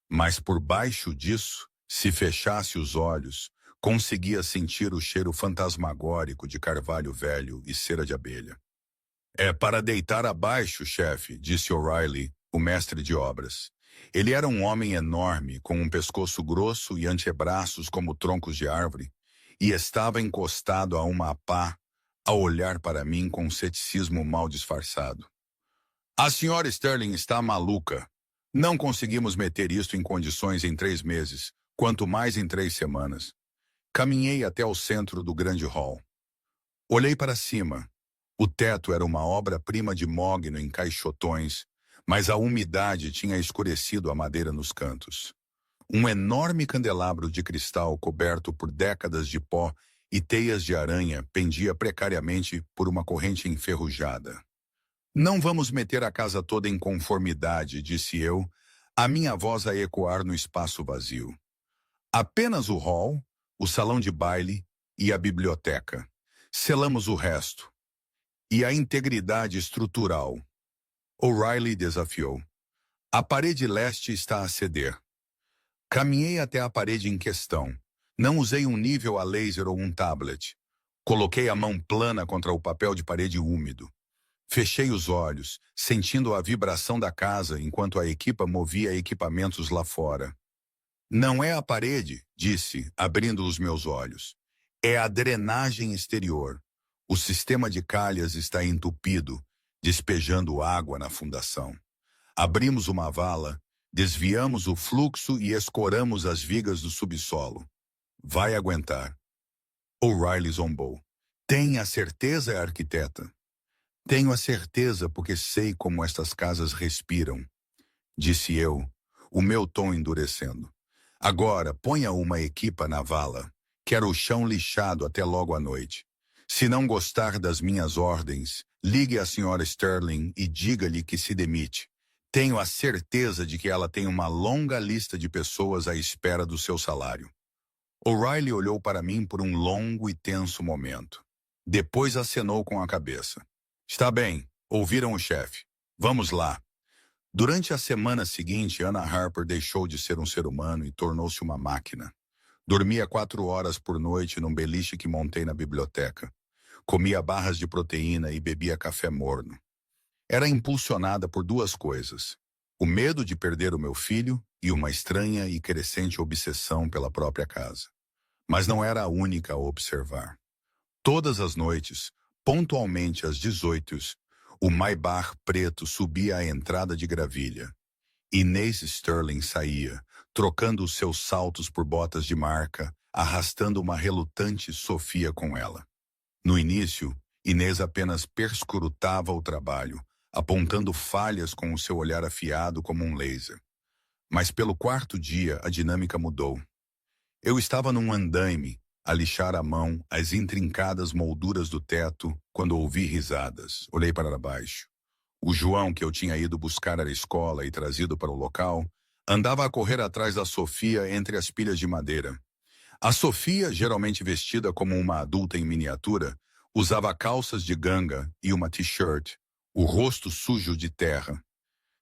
Mas por baixo disso, se fechasse os olhos, conseguia sentir o cheiro fantasmagórico de carvalho velho e cera de abelha. É para deitar abaixo, chefe, disse O'Reilly, o mestre de obras. Ele era um homem enorme, com um pescoço grosso e antebraços como troncos de árvore, e estava encostado a uma pá, a olhar para mim com um ceticismo mal disfarçado. A senhora Sterling está maluca. Não conseguimos meter isto em condições em 3 meses, quanto mais em 3 semanas. Caminhei até o centro do grande hall. Olhei para cima. O teto era uma obra-prima de mogno em caixotões, mas a umidade tinha escurecido a madeira nos cantos. Um enorme candelabro de cristal coberto por décadas de pó e teias de aranha pendia precariamente por uma corrente enferrujada. Não vamos meter a casa toda em conformidade, disse eu, a minha voz a ecoar no espaço vazio. Apenas o hall, o salão de baile e a biblioteca. Selamos o resto. E a integridade estrutural. O'Reilly desafiou. A parede leste está a ceder. Caminhei até a parede em questão. Não usei um nível a laser ou um tablet. Coloquei a mão plana contra o papel de parede úmido. Fechei os olhos, sentindo a vibração da casa enquanto a equipa movia equipamentos lá fora. Não é a parede, disse, abrindo os meus olhos. É a drenagem exterior. O sistema de calhas está entupido, despejando água na fundação. Abrimos uma vala, desviamos o fluxo e escoramos as vigas do subsolo. Vai aguentar. O'Reilly zombou. Tem a certeza, arquiteta? Tenho a certeza porque sei como estas casas respiram, disse eu, o meu tom endurecendo. Agora, ponha uma equipa na vala. Quero o chão lixado até logo à noite. Se não gostar das minhas ordens, ligue à senhora Sterling e diga-lhe que se demite. Tenho a certeza de que ela tem uma longa lista de pessoas à espera do seu salário. O'Reilly olhou para mim por um longo e tenso momento. Depois acenou com a cabeça. Está bem, ouviram o chefe. Vamos lá. Durante a semana seguinte, Anna Harper deixou de ser um ser humano e tornou-se uma máquina. Dormia 4 horas por noite num beliche que montei na biblioteca. Comia barras de proteína e bebia café morno. Era impulsionada por 2 coisas: o medo de perder o meu filho e uma estranha e crescente obsessão pela própria casa. Mas não era a única a observar. Todas as noites, pontualmente às 18, o Maybach preto subia à entrada de Gravilha. Inês Sterling saía, trocando os seus saltos por botas de marca, arrastando uma relutante Sofia com ela. No início, Inês apenas perscrutava o trabalho, apontando falhas com o seu olhar afiado como um laser. Mas pelo quarto dia, a dinâmica mudou. Eu estava num andaime, a lixar à mão as intrincadas molduras do teto, quando ouvi risadas. Olhei para baixo. O João, que eu tinha ido buscar à escola e trazido para o local, andava a correr atrás da Sofia entre as pilhas de madeira. A Sofia, geralmente vestida como uma adulta em miniatura, usava calças de ganga e uma t-shirt, o rosto sujo de terra.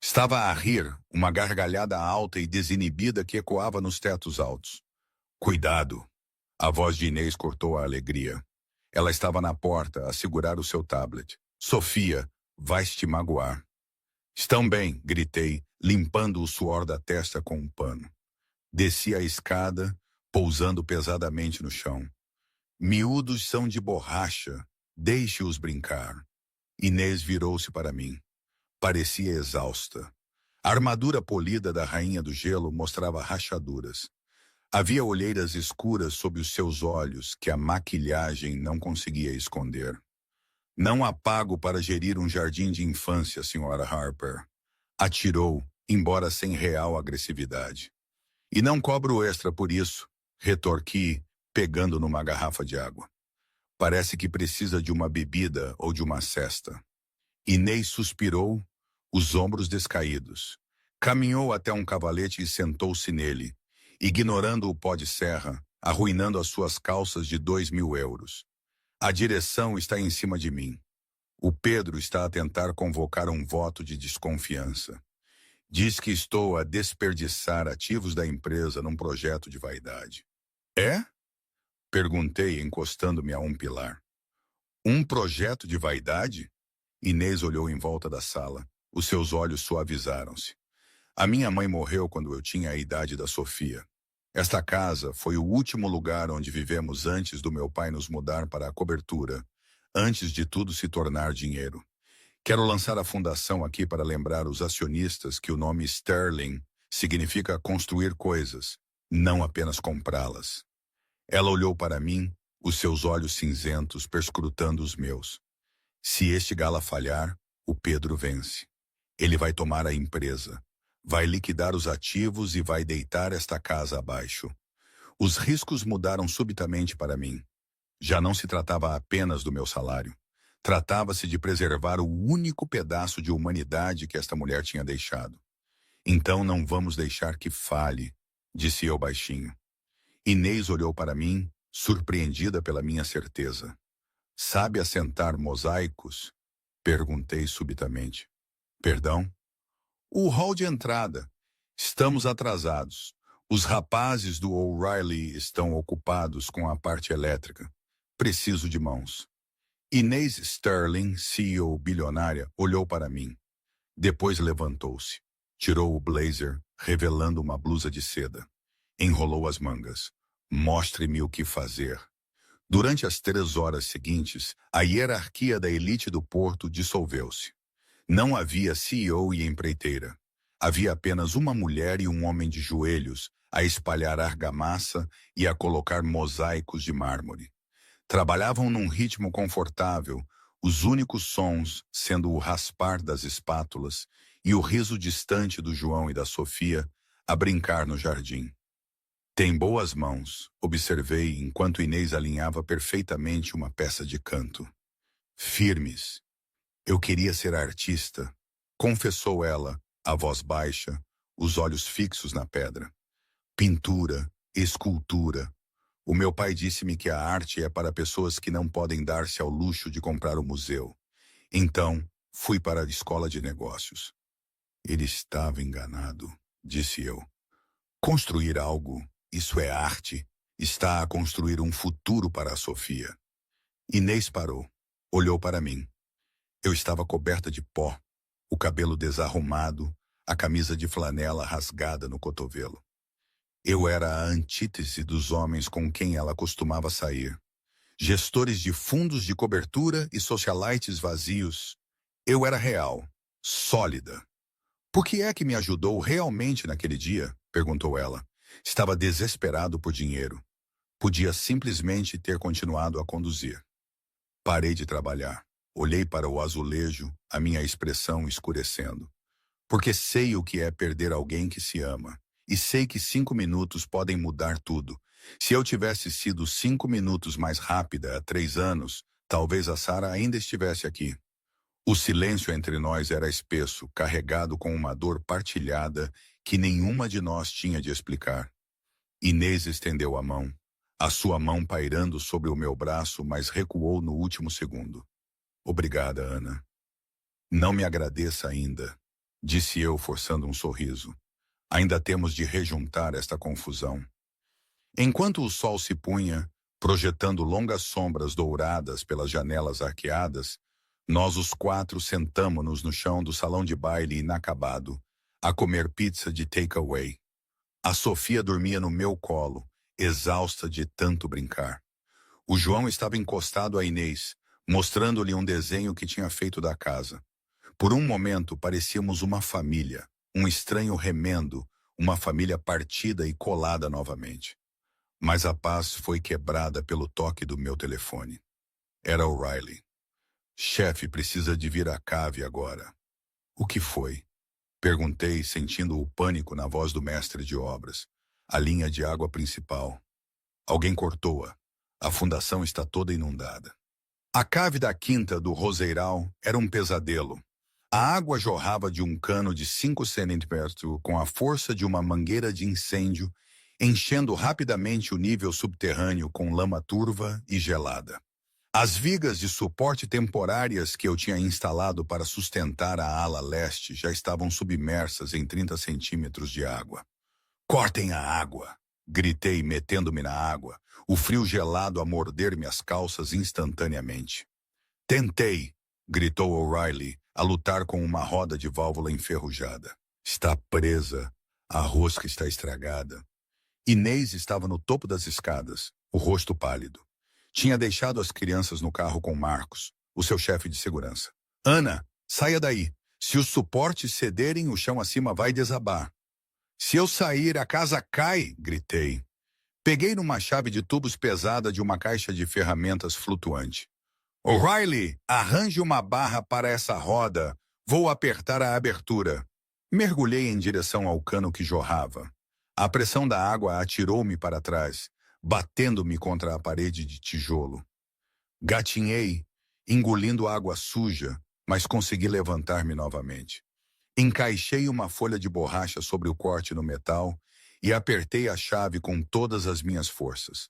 Estava a rir, uma gargalhada alta e desinibida que ecoava nos tetos altos. Cuidado! A voz de Inês cortou a alegria. Ela estava na porta, a segurar o seu tablet. Sofia, vais te magoar. Estão bem, gritei, limpando o suor da testa com um pano. Desci a escada, pousando pesadamente no chão. Miúdos são de borracha, deixe-os brincar. Inês virou-se para mim. Parecia exausta. A armadura polida da rainha do gelo mostrava rachaduras. Havia olheiras escuras sob os seus olhos que a maquilhagem não conseguia esconder. Não há pago para gerir um jardim de infância, Sra. Harper. Atirou, embora sem real agressividade. E não cobro extra por isso, retorqui, pegando numa garrafa de água. Parece que precisa de uma bebida ou de uma cesta. Inês suspirou, os ombros descaídos. Caminhou até um cavalete e sentou-se nele, ignorando o pó de serra, arruinando as suas calças de 2.000 euros. A direção está em cima de mim. O Pedro está a tentar convocar um voto de desconfiança. Diz que estou a desperdiçar ativos da empresa num projeto de vaidade. É? Perguntei, encostando-me a um pilar. Um projeto de vaidade? Inês olhou em volta da sala. Os seus olhos suavizaram-se. A minha mãe morreu quando eu tinha a idade da Sofia. Esta casa foi o último lugar onde vivemos antes do meu pai nos mudar para a cobertura, antes de tudo se tornar dinheiro. Quero lançar a fundação aqui para lembrar os acionistas que o nome Sterling significa construir coisas, não apenas comprá-las. Ela olhou para mim, os seus olhos cinzentos perscrutando os meus. Se este gala falhar, o Pedro vence. Ele vai tomar a empresa, vai liquidar os ativos e vai deitar esta casa abaixo. Os riscos mudaram subitamente para mim. Já não se tratava apenas do meu salário. Tratava-se de preservar o único pedaço de humanidade que esta mulher tinha deixado. Então não vamos deixar que falhe, disse eu baixinho. Inês olhou para mim, surpreendida pela minha certeza. Sabe assentar mosaicos? Perguntei subitamente. Perdão? O hall de entrada. Estamos atrasados. Os rapazes do O'Reilly estão ocupados com a parte elétrica. Preciso de mãos. Inês Sterling, CEO bilionária, olhou para mim. Depois levantou-se. Tirou o blazer, revelando uma blusa de seda. Enrolou as mangas. Mostre-me o que fazer. Durante as 3 horas seguintes, a hierarquia da elite do porto dissolveu-se. Não havia CEO e empreiteira. Havia apenas uma mulher e um homem de joelhos a espalhar argamassa e a colocar mosaicos de mármore. Trabalhavam num ritmo confortável, os únicos sons sendo o raspar das espátulas e o riso distante do João e da Sofia a brincar no jardim. Tem boas mãos, observei enquanto Inês alinhava perfeitamente uma peça de canto. Firmes. Eu queria ser artista, confessou ela, a voz baixa, os olhos fixos na pedra. Pintura, escultura. O meu pai disse-me que a arte é para pessoas que não podem dar-se ao luxo de comprar o museu. Então, fui para a escola de negócios. Ele estava enganado, disse eu. Construir algo, isso é arte. Está a construir um futuro para a Sofia. Inês parou, olhou para mim. Eu estava coberta de pó, o cabelo desarrumado, a camisa de flanela rasgada no cotovelo. Eu era a antítese dos homens com quem ela costumava sair. Gestores de fundos de cobertura e socialites vazios. Eu era real, sólida. Por que é que me ajudou realmente naquele dia? Perguntou ela. Estava desesperado por dinheiro. Podia simplesmente ter continuado a conduzir. Parei de trabalhar. Olhei para o azulejo, a minha expressão escurecendo. Porque sei o que é perder alguém que se ama. E sei que 5 minutos podem mudar tudo. Se eu tivesse sido 5 minutos mais rápida há 3 anos, talvez a Sarah ainda estivesse aqui. O silêncio entre nós era espesso, carregado com uma dor partilhada que nenhuma de nós tinha de explicar. Inês estendeu a mão, a sua mão pairando sobre o meu braço, mas recuou no último segundo. Obrigada, Ana. Não me agradeça ainda, disse eu, forçando um sorriso. Ainda temos de rejuntar esta confusão. Enquanto o sol se punha, projetando longas sombras douradas pelas janelas arqueadas, nós os 4 sentamo-nos no chão do salão de baile inacabado, a comer pizza de takeaway. A Sofia dormia no meu colo, exausta de tanto brincar. O João estava encostado a Inês, mostrando-lhe um desenho que tinha feito da casa. Por um momento parecíamos uma família, um estranho remendo, uma família partida e colada novamente. Mas a paz foi quebrada pelo toque do meu telefone. Era o Riley. Chefe, precisa de vir à cave agora. O que foi? Perguntei, sentindo o pânico na voz do mestre de obras. A linha de água principal. Alguém cortou-a. A fundação está toda inundada. A cave da quinta do Roseiral era um pesadelo. A água jorrava de um cano de 5 centímetros com a força de uma mangueira de incêndio, enchendo rapidamente o nível subterrâneo com lama turva e gelada. As vigas de suporte temporárias que eu tinha instalado para sustentar a ala leste já estavam submersas em 30 centímetros de água. Cortem a água! Gritei, metendo-me na água, o frio gelado a morder-me as calças instantaneamente. Tentei! Gritou O'Reilly, a lutar com uma roda de válvula enferrujada. Está presa. A rosca está estragada. Inês estava no topo das escadas, o rosto pálido. Tinha deixado as crianças no carro com Marcos, o seu chefe de segurança. Ana, saia daí. Se os suportes cederem, o chão acima vai desabar. Se eu sair, a casa cai, gritei. Peguei numa chave de tubos pesada de uma caixa de ferramentas flutuante. O'Reilly, arranje uma barra para essa roda. Vou apertar a abertura. Mergulhei em direção ao cano que jorrava. A pressão da água atirou-me para trás, batendo-me contra a parede de tijolo. Gatinhei, engolindo água suja, mas consegui levantar-me novamente. Encaixei uma folha de borracha sobre o corte no metal e apertei a chave com todas as minhas forças.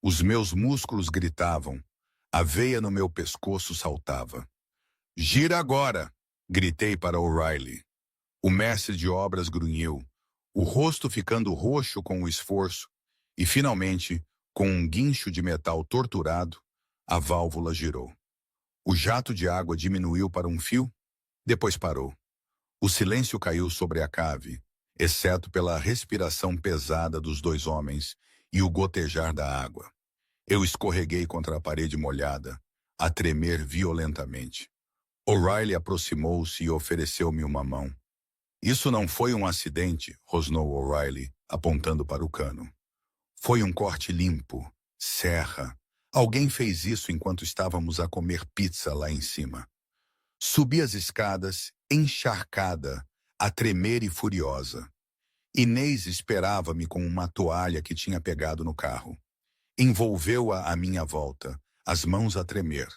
Os meus músculos gritavam, a veia no meu pescoço saltava. Gira agora! Gritei para O'Reilly. O mestre de obras grunhiu, o rosto ficando roxo com o esforço, e finalmente, com um guincho de metal torturado, a válvula girou. O jato de água diminuiu para um fio, depois parou. O silêncio caiu sobre a cave, exceto pela respiração pesada dos 2 homens e o gotejar da água. Eu escorreguei contra a parede molhada, a tremer violentamente. O'Reilly aproximou-se e ofereceu-me uma mão. Isso não foi um acidente, rosnou O'Reilly, apontando para o cano. Foi um corte limpo, serra. Alguém fez isso enquanto estávamos a comer pizza lá em cima. Subi as escadas, encharcada, a tremer e furiosa. Inês esperava-me com uma toalha que tinha pegado no carro. Envolveu-a à minha volta, as mãos a tremer.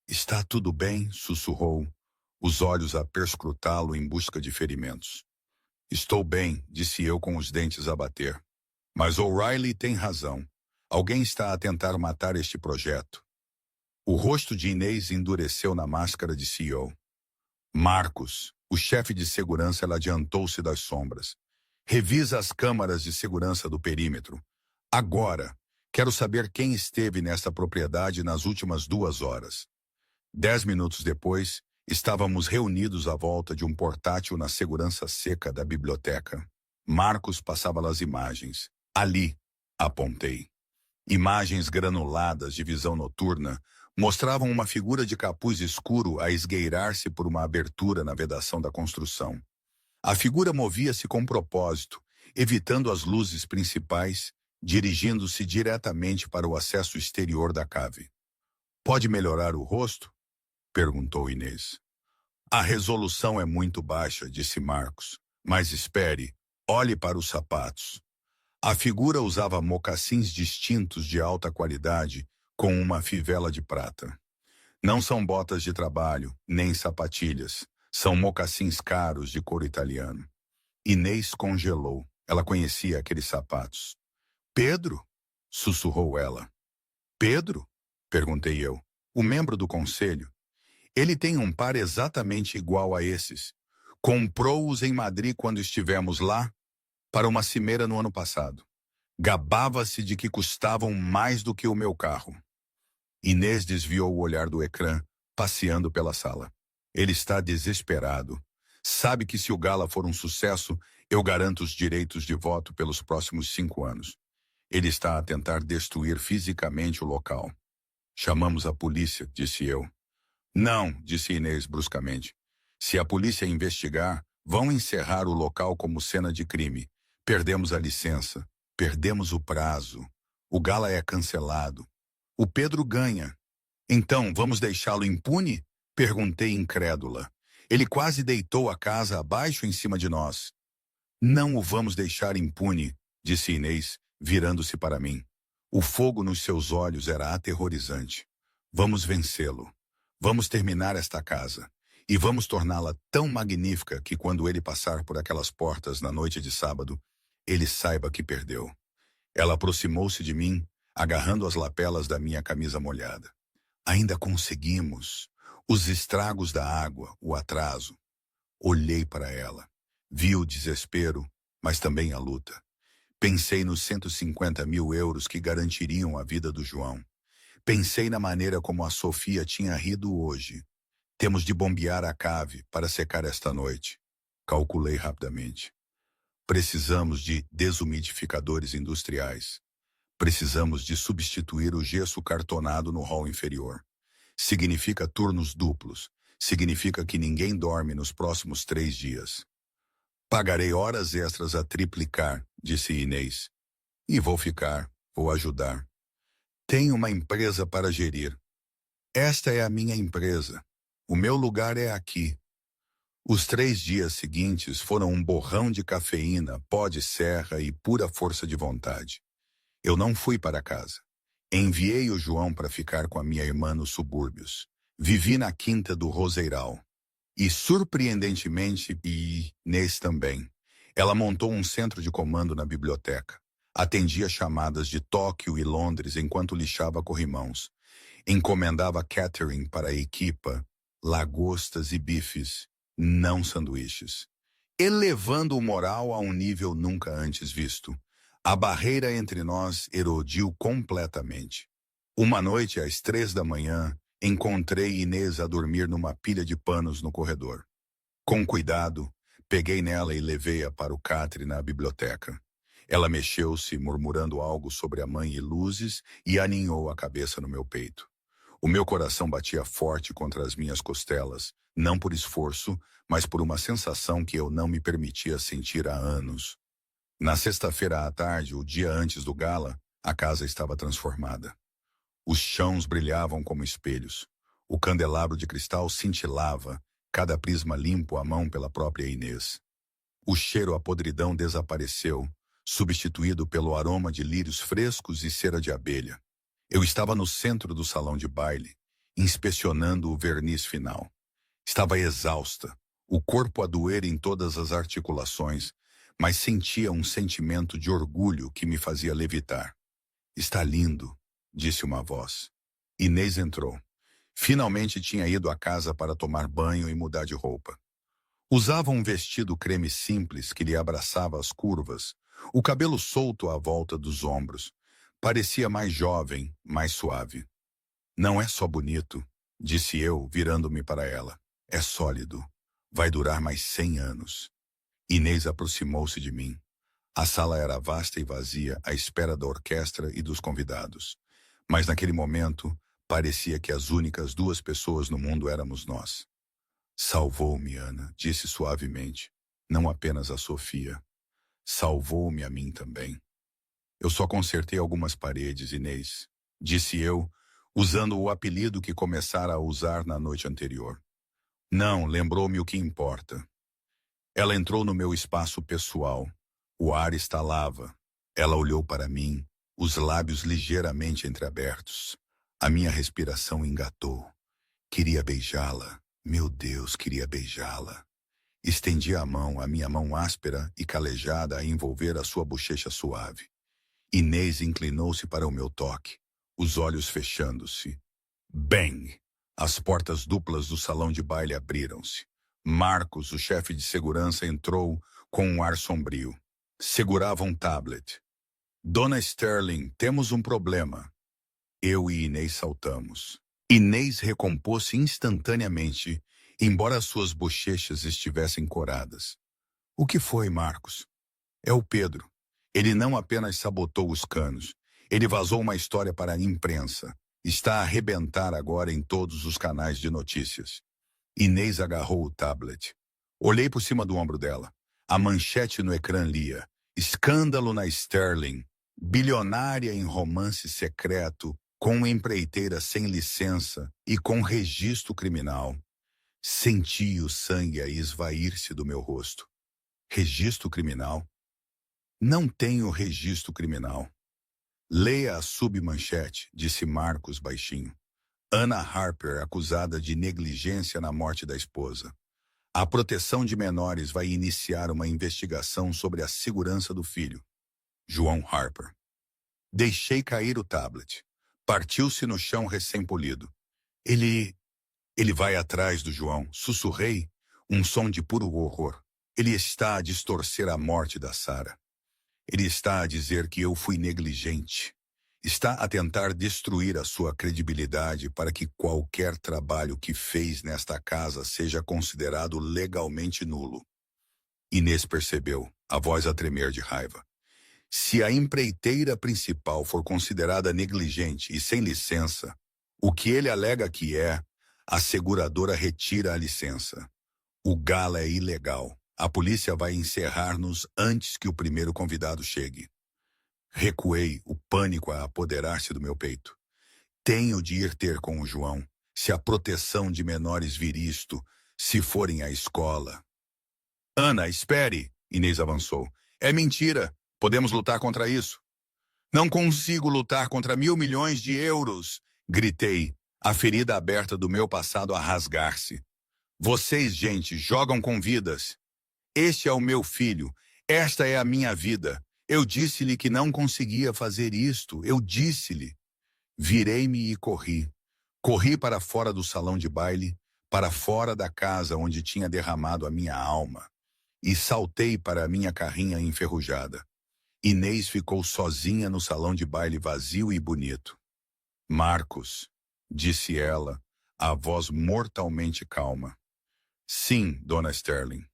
Está tudo bem? Sussurrou, os olhos a perscrutá-lo em busca de ferimentos. Estou bem, disse eu com os dentes a bater. Mas O'Reilly tem razão. Alguém está a tentar matar este projeto. O rosto de Inês endureceu na máscara de CEO. Marcos, o chefe de segurança, ela adiantou-se das sombras. Revisa as câmaras de segurança do perímetro. Agora, quero saber quem esteve nesta propriedade nas últimas 2 horas. 10 minutos depois, estávamos reunidos à volta de um portátil na segurança seca da biblioteca. Marcos passava as imagens. Ali, apontei. Imagens granuladas de visão noturna mostravam uma figura de capuz escuro a esgueirar-se por uma abertura na vedação da construção. A figura movia-se com propósito, evitando as luzes principais, dirigindo-se diretamente para o acesso exterior da cave. Pode melhorar o rosto? perguntou Inês. A resolução é muito baixa, disse Marcos. Mas espere, olhe para os sapatos. A figura usava mocassins distintos de alta qualidade com uma fivela de prata. Não são botas de trabalho, nem sapatilhas. São mocassins caros de couro italiano. Inês congelou. Ela conhecia aqueles sapatos. Pedro? Sussurrou ela. Pedro? Perguntei eu. O membro do conselho. Ele tem um par exatamente igual a esses. Comprou-os em Madrid quando estivemos lá para uma cimeira no ano passado. Gabava-se de que custavam mais do que o meu carro. Inês desviou o olhar do ecrã, passeando pela sala. Ele está desesperado. Sabe que se o gala for um sucesso, eu garanto os direitos de voto pelos próximos 5 anos. Ele está a tentar destruir fisicamente o local. Chamamos a polícia, disse eu. Não, disse Inês bruscamente. Se a polícia investigar, vão encerrar o local como cena de crime. Perdemos a licença, perdemos o prazo. O gala é cancelado. O Pedro ganha. Então, vamos deixá-lo impune? Perguntei incrédula. Ele quase deitou a casa abaixo em cima de nós. Não o vamos deixar impune, disse Inês, virando-se para mim. O fogo nos seus olhos era aterrorizante. Vamos vencê-lo. Vamos terminar esta casa. E vamos torná-la tão magnífica que quando ele passar por aquelas portas na noite de sábado, ele saiba que perdeu. Ela aproximou-se de mim, agarrando as lapelas da minha camisa molhada. Ainda conseguimos. Os estragos da água, o atraso. Olhei para ela. Vi o desespero, mas também a luta. Pensei nos 150 mil euros que garantiriam a vida do João. Pensei na maneira como a Sofia tinha rido hoje. Temos de bombear a cave para secar esta noite. Calculei rapidamente. Precisamos de desumidificadores industriais. Precisamos de substituir o gesso cartonado no hall inferior. Significa turnos duplos. Significa que ninguém dorme nos próximos 3 dias. Pagarei horas extras a triplicar, disse Inês. E vou ficar, vou ajudar. Tenho uma empresa para gerir. Esta é a minha empresa. O meu lugar é aqui. Os 3 dias seguintes foram um borrão de cafeína, pó de serra e pura força de vontade. Eu não fui para casa. Enviei o João para ficar com a minha irmã nos subúrbios. Vivi na quinta do Roseiral. E, surpreendentemente, Inês também. Ela montou um centro de comando na biblioteca. Atendia chamadas de Tóquio e Londres enquanto lixava corrimãos. Encomendava catering para a equipa, lagostas e bifes, não sanduíches. Elevando o moral a um nível nunca antes visto. A barreira entre nós erodiu completamente. Uma noite, às 3 da manhã, encontrei Inês a dormir numa pilha de panos no corredor. Com cuidado, peguei nela e levei-a para o catre na biblioteca. Ela mexeu-se, murmurando algo sobre a mãe e luzes, e aninhou a cabeça no meu peito. O meu coração batia forte contra as minhas costelas, não por esforço, mas por uma sensação que eu não me permitia sentir há anos. Na sexta-feira à tarde, o dia antes do gala, a casa estava transformada. Os chãos brilhavam como espelhos. O candelabro de cristal cintilava, cada prisma limpo à mão pela própria Inês. O cheiro à podridão desapareceu, substituído pelo aroma de lírios frescos e cera de abelha. Eu estava no centro do salão de baile, inspecionando o verniz final. Estava exausta, o corpo a doer em todas as articulações, mas sentia um sentimento de orgulho que me fazia levitar. Está lindo, disse uma voz. Inês entrou. Finalmente tinha ido à casa para tomar banho e mudar de roupa. Usava um vestido creme simples que lhe abraçava as curvas, o cabelo solto à volta dos ombros. Parecia mais jovem, mais suave. Não é só bonito, disse eu, virando-me para ela. É sólido. Vai durar mais 100 anos. Inês aproximou-se de mim. A sala era vasta e vazia, à espera da orquestra e dos convidados. Mas naquele momento, parecia que as únicas 2 pessoas no mundo éramos nós. Salvou-me, Ana, disse suavemente. Não apenas a Sofia. Salvou-me a mim também. Eu só consertei algumas paredes, Inês, disse eu, usando o apelido que começara a usar na noite anterior. Não, lembrou-me o que importa. Ela entrou no meu espaço pessoal. O ar estalava. Ela olhou para mim, os lábios ligeiramente entreabertos. A minha respiração engatou. Queria beijá-la. Meu Deus, queria beijá-la. Estendi a minha mão áspera e calejada a envolver a sua bochecha suave. Inês inclinou-se para o meu toque, os olhos fechando-se. Bang! As portas duplas do salão de baile abriram-se. Marcos, o chefe de segurança, entrou com um ar sombrio. Segurava um tablet. Dona Sterling, temos um problema. Eu e Inês saltamos. Inês recompôs-se instantaneamente, embora suas bochechas estivessem coradas. O que foi, Marcos? É o Pedro. Ele não apenas sabotou os canos, ele vazou uma história para a imprensa. Está a arrebentar agora em todos os canais de notícias. Inês agarrou o tablet. Olhei por cima do ombro dela. A manchete no ecrã lia: Escândalo na Sterling. Bilionária em romance secreto, com empreiteira sem licença e com registro criminal. Senti o sangue a esvair-se do meu rosto. Registro criminal? Não tenho registro criminal. Leia a submanchete, disse Marcos baixinho. Anna Harper acusada de negligência na morte da esposa. A proteção de menores vai iniciar uma investigação sobre a segurança do filho. João Harper. Deixei cair o tablet. Partiu-se no chão recém-polido. Ele vai atrás do João. Sussurrei, um som de puro horror. Ele está a distorcer a morte da Sara. Ele está a dizer que eu fui negligente. Está a tentar destruir a sua credibilidade para que qualquer trabalho que fez nesta casa seja considerado legalmente nulo. Inês percebeu, a voz a tremer de raiva. Se a empreiteira principal for considerada negligente e sem licença, o que ele alega que é, a seguradora retira a licença. O gala é ilegal. A polícia vai encerrar-nos antes que o primeiro convidado chegue. Recuei, o pânico a apoderar-se do meu peito. Tenho de ir ter com o João, se a proteção de menores vir isto, se forem à escola. Ana, espere, Inês avançou. É mentira. Podemos lutar contra isso. Não consigo lutar contra 1.000 milhões de euros, gritei, a ferida aberta do meu passado a rasgar-se. Vocês, gente, jogam com vidas. Este é o meu filho. Esta é a minha vida. Eu disse-lhe que não conseguia fazer isto. Eu disse-lhe. Virei-me e corri. Corri para fora do salão de baile, para fora da casa onde tinha derramado a minha alma. E saltei para a minha carrinha enferrujada. Inês ficou sozinha no salão de baile vazio e bonito. Marcos, disse ela, a voz mortalmente calma. Sim, dona Sterling.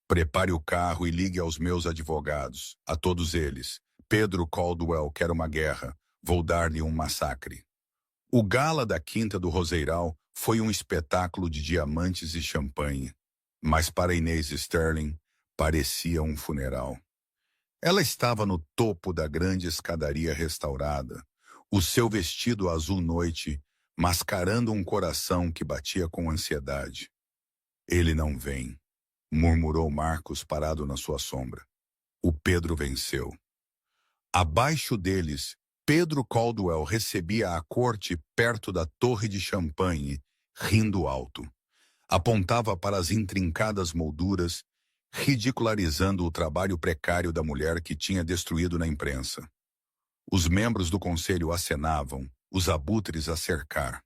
Prepare o carro e ligue aos meus advogados, a todos eles. Pedro Caldwell quer uma guerra, vou dar-lhe um massacre. O gala da Quinta do Roseiral foi um espetáculo de diamantes e champanhe, mas para Inês Sterling parecia um funeral. Ela estava no topo da grande escadaria restaurada, o seu vestido azul noite mascarando um coração que batia com ansiedade. Ele não vem, murmurou Marcos parado na sua sombra. O Pedro venceu. Abaixo deles, Pedro Caldwell recebia a corte perto da torre de champanhe, rindo alto. Apontava para as intrincadas molduras, ridicularizando o trabalho precário da mulher que tinha destruído na imprensa. Os membros do conselho acenavam, os abutres a cercar.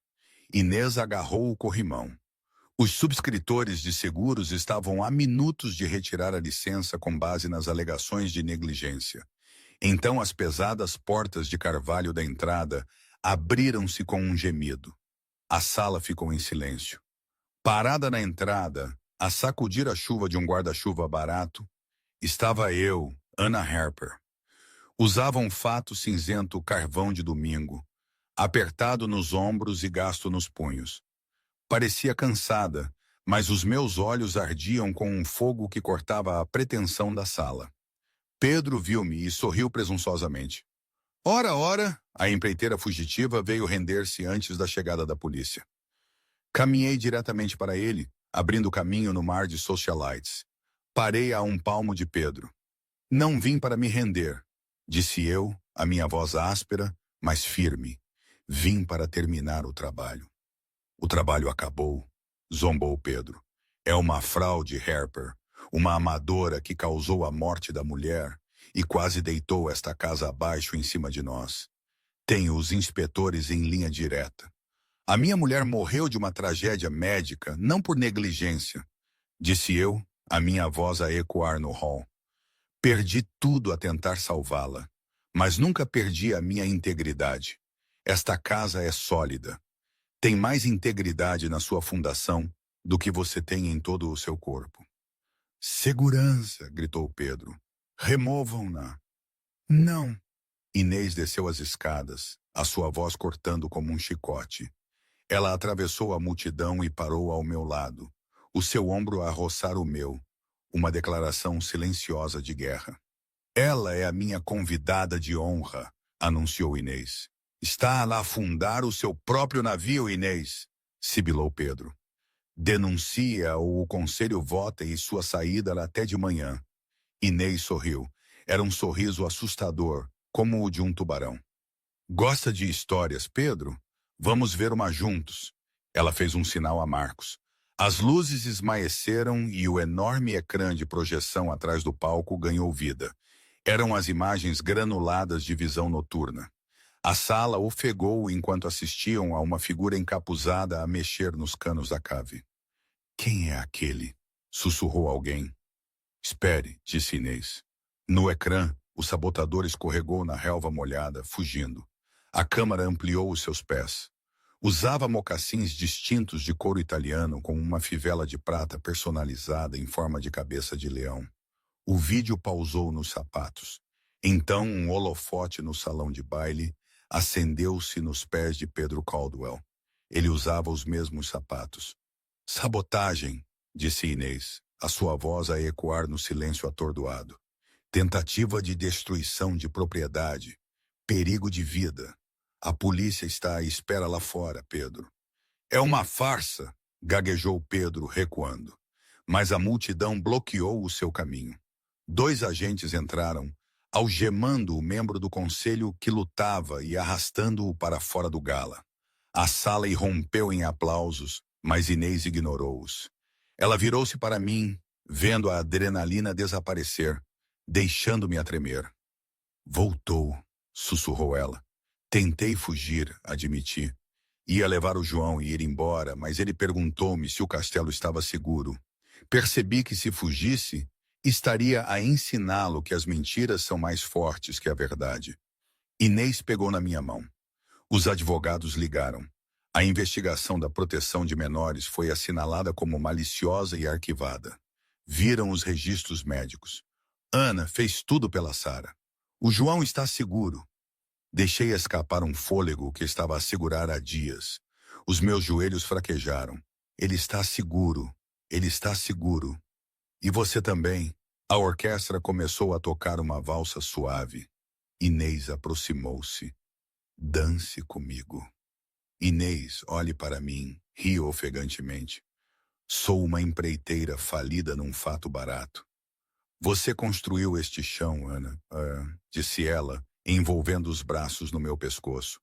Inês agarrou o corrimão. Os subscritores de seguros estavam a minutos de retirar a licença com base nas alegações de negligência. Então as pesadas portas de carvalho da entrada abriram-se com um gemido. A sala ficou em silêncio. Parada na entrada, a sacudir a chuva de um guarda-chuva barato, estava eu, Anna Harper. Usava um fato cinzento carvão de domingo, apertado nos ombros e gasto nos punhos. Parecia cansada, mas os meus olhos ardiam com um fogo que cortava a pretensão da sala. Pedro viu-me e sorriu presunçosamente. Ora, ora, a empreiteira fugitiva veio render-se antes da chegada da polícia. Caminhei diretamente para ele, abrindo caminho no mar de socialites. Parei a um palmo de Pedro. Não vim para me render, disse eu, a minha voz áspera, mas firme. Vim para terminar o trabalho. O trabalho acabou, zombou Pedro. É uma fraude, Harper, uma amadora que causou a morte da mulher e quase deitou esta casa abaixo em cima de nós. Tenho os inspetores em linha direta. A minha mulher morreu de uma tragédia médica, não por negligência, disse eu, a minha voz a ecoar no hall. Perdi tudo a tentar salvá-la, mas nunca perdi a minha integridade. Esta casa é sólida. Tem mais integridade na sua fundação do que você tem em todo o seu corpo. Segurança, gritou Pedro. Removam-na. Não. Inês desceu as escadas, a sua voz cortando como um chicote. Ela atravessou a multidão e parou ao meu lado, o seu ombro a roçar o meu, uma declaração silenciosa de guerra. Ela é a minha convidada de honra, anunciou Inês. Está a afundar o seu próprio navio, Inês, sibilou Pedro. Denuncia ou o conselho vota e sua saída até de manhã. Inês sorriu. Era um sorriso assustador, como o de um tubarão. Gosta de histórias, Pedro? Vamos ver uma juntos. Ela fez um sinal a Marcos. As luzes esmaeceram e o enorme ecrã de projeção atrás do palco ganhou vida. Eram as imagens granuladas de visão noturna. A sala ofegou enquanto assistiam a uma figura encapuzada a mexer nos canos da cave. Quem é aquele? Sussurrou alguém. Espere, disse Inês. No ecrã, o sabotador escorregou na relva molhada, fugindo. A câmara ampliou os seus pés. Usava mocassins distintos de couro italiano com uma fivela de prata personalizada em forma de cabeça de leão. O vídeo pausou nos sapatos. Então um holofote no salão de baile acendeu-se nos pés de Pedro Caldwell. Ele usava os mesmos sapatos. Sabotagem, disse Inês, a sua voz a ecoar no silêncio atordoado. Tentativa de destruição de propriedade. Perigo de vida. A polícia está à espera lá fora, Pedro. É uma farsa, gaguejou Pedro, recuando. Mas a multidão bloqueou o seu caminho. 2 agentes entraram, algemando o membro do conselho que lutava e arrastando-o para fora do gala. A sala irrompeu em aplausos, mas Inês ignorou-os. Ela virou-se para mim, vendo a adrenalina desaparecer, deixando-me a tremer. Voltou, sussurrou ela. Tentei fugir, admiti. Ia levar o João e ir embora, mas ele perguntou-me se o castelo estava seguro. Percebi que se fugisse, estaria a ensiná-lo que as mentiras são mais fortes que a verdade. Inês pegou na minha mão. Os advogados ligaram. A investigação da proteção de menores foi assinalada como maliciosa e arquivada. Viram os registros médicos. Ana fez tudo pela Sara. O João está seguro. Deixei escapar um fôlego que estava a segurar há dias. Os meus joelhos fraquejaram. Ele está seguro. Ele está seguro. E você também. A orquestra começou a tocar uma valsa suave. Inês aproximou-se. Dance comigo. Inês, olhe para mim, riu ofegantemente. Sou uma empreiteira falida num fato barato. Você construiu este chão, Ana, disse ela, envolvendo os braços no meu pescoço.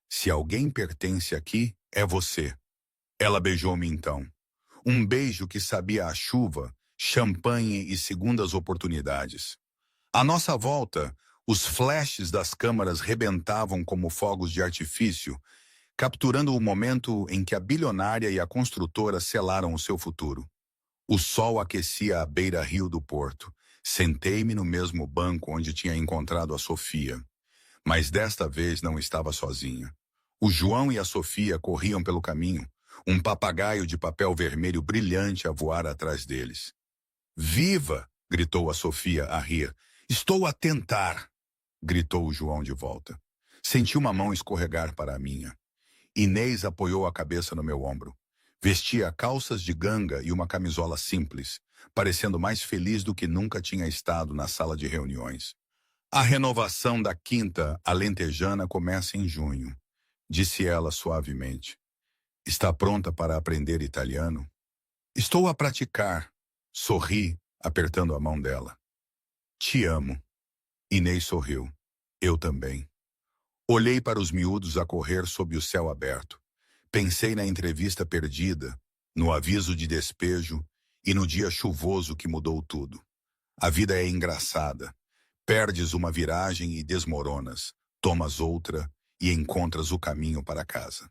Se alguém pertence aqui, é você. Ela beijou-me então. Um beijo que sabia a chuva, champanhe e segundas oportunidades. À nossa volta, os flashes das câmaras rebentavam como fogos de artifício, capturando o momento em que a bilionária e a construtora selaram o seu futuro. O sol aquecia a beira-rio do porto. Sentei-me no mesmo banco onde tinha encontrado a Sofia. Mas desta vez não estava sozinha. O João e a Sofia corriam pelo caminho, um papagaio de papel vermelho brilhante a voar atrás deles. Viva! Gritou a Sofia a rir. Estou a tentar! Gritou o João de volta. Senti uma mão escorregar para a minha. Inês apoiou a cabeça no meu ombro. Vestia calças de ganga e uma camisola simples, parecendo mais feliz do que nunca tinha estado na sala de reuniões. A renovação da quinta alentejana começa em junho, disse ela suavemente. Está pronta para aprender italiano? Estou a praticar. Sorri, apertando a mão dela. Te amo. Inês sorriu. Eu também. Olhei para os miúdos a correr sob o céu aberto. Pensei na entrevista perdida, no aviso de despejo e no dia chuvoso que mudou tudo. A vida é engraçada. Perdes uma viragem e desmoronas. Tomas outra e encontras o caminho para casa.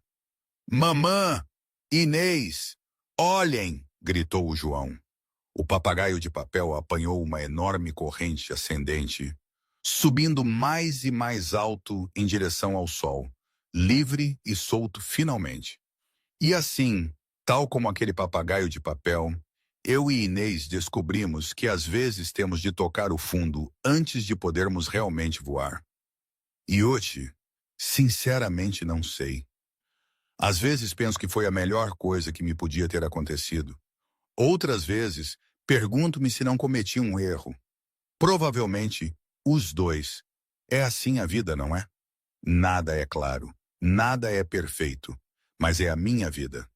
Mamã! Inês! Olhem! Gritou o João. O papagaio de papel apanhou uma enorme corrente ascendente, subindo mais e mais alto em direção ao sol, livre e solto finalmente. E assim, tal como aquele papagaio de papel, eu e Inês descobrimos que às vezes temos de tocar o fundo antes de podermos realmente voar. E hoje, sinceramente não sei. Às vezes penso que foi a melhor coisa que me podia ter acontecido. Outras vezes, pergunto-me se não cometi um erro. Provavelmente, os dois. É assim a vida, não é? Nada é claro, nada é perfeito, mas é a minha vida.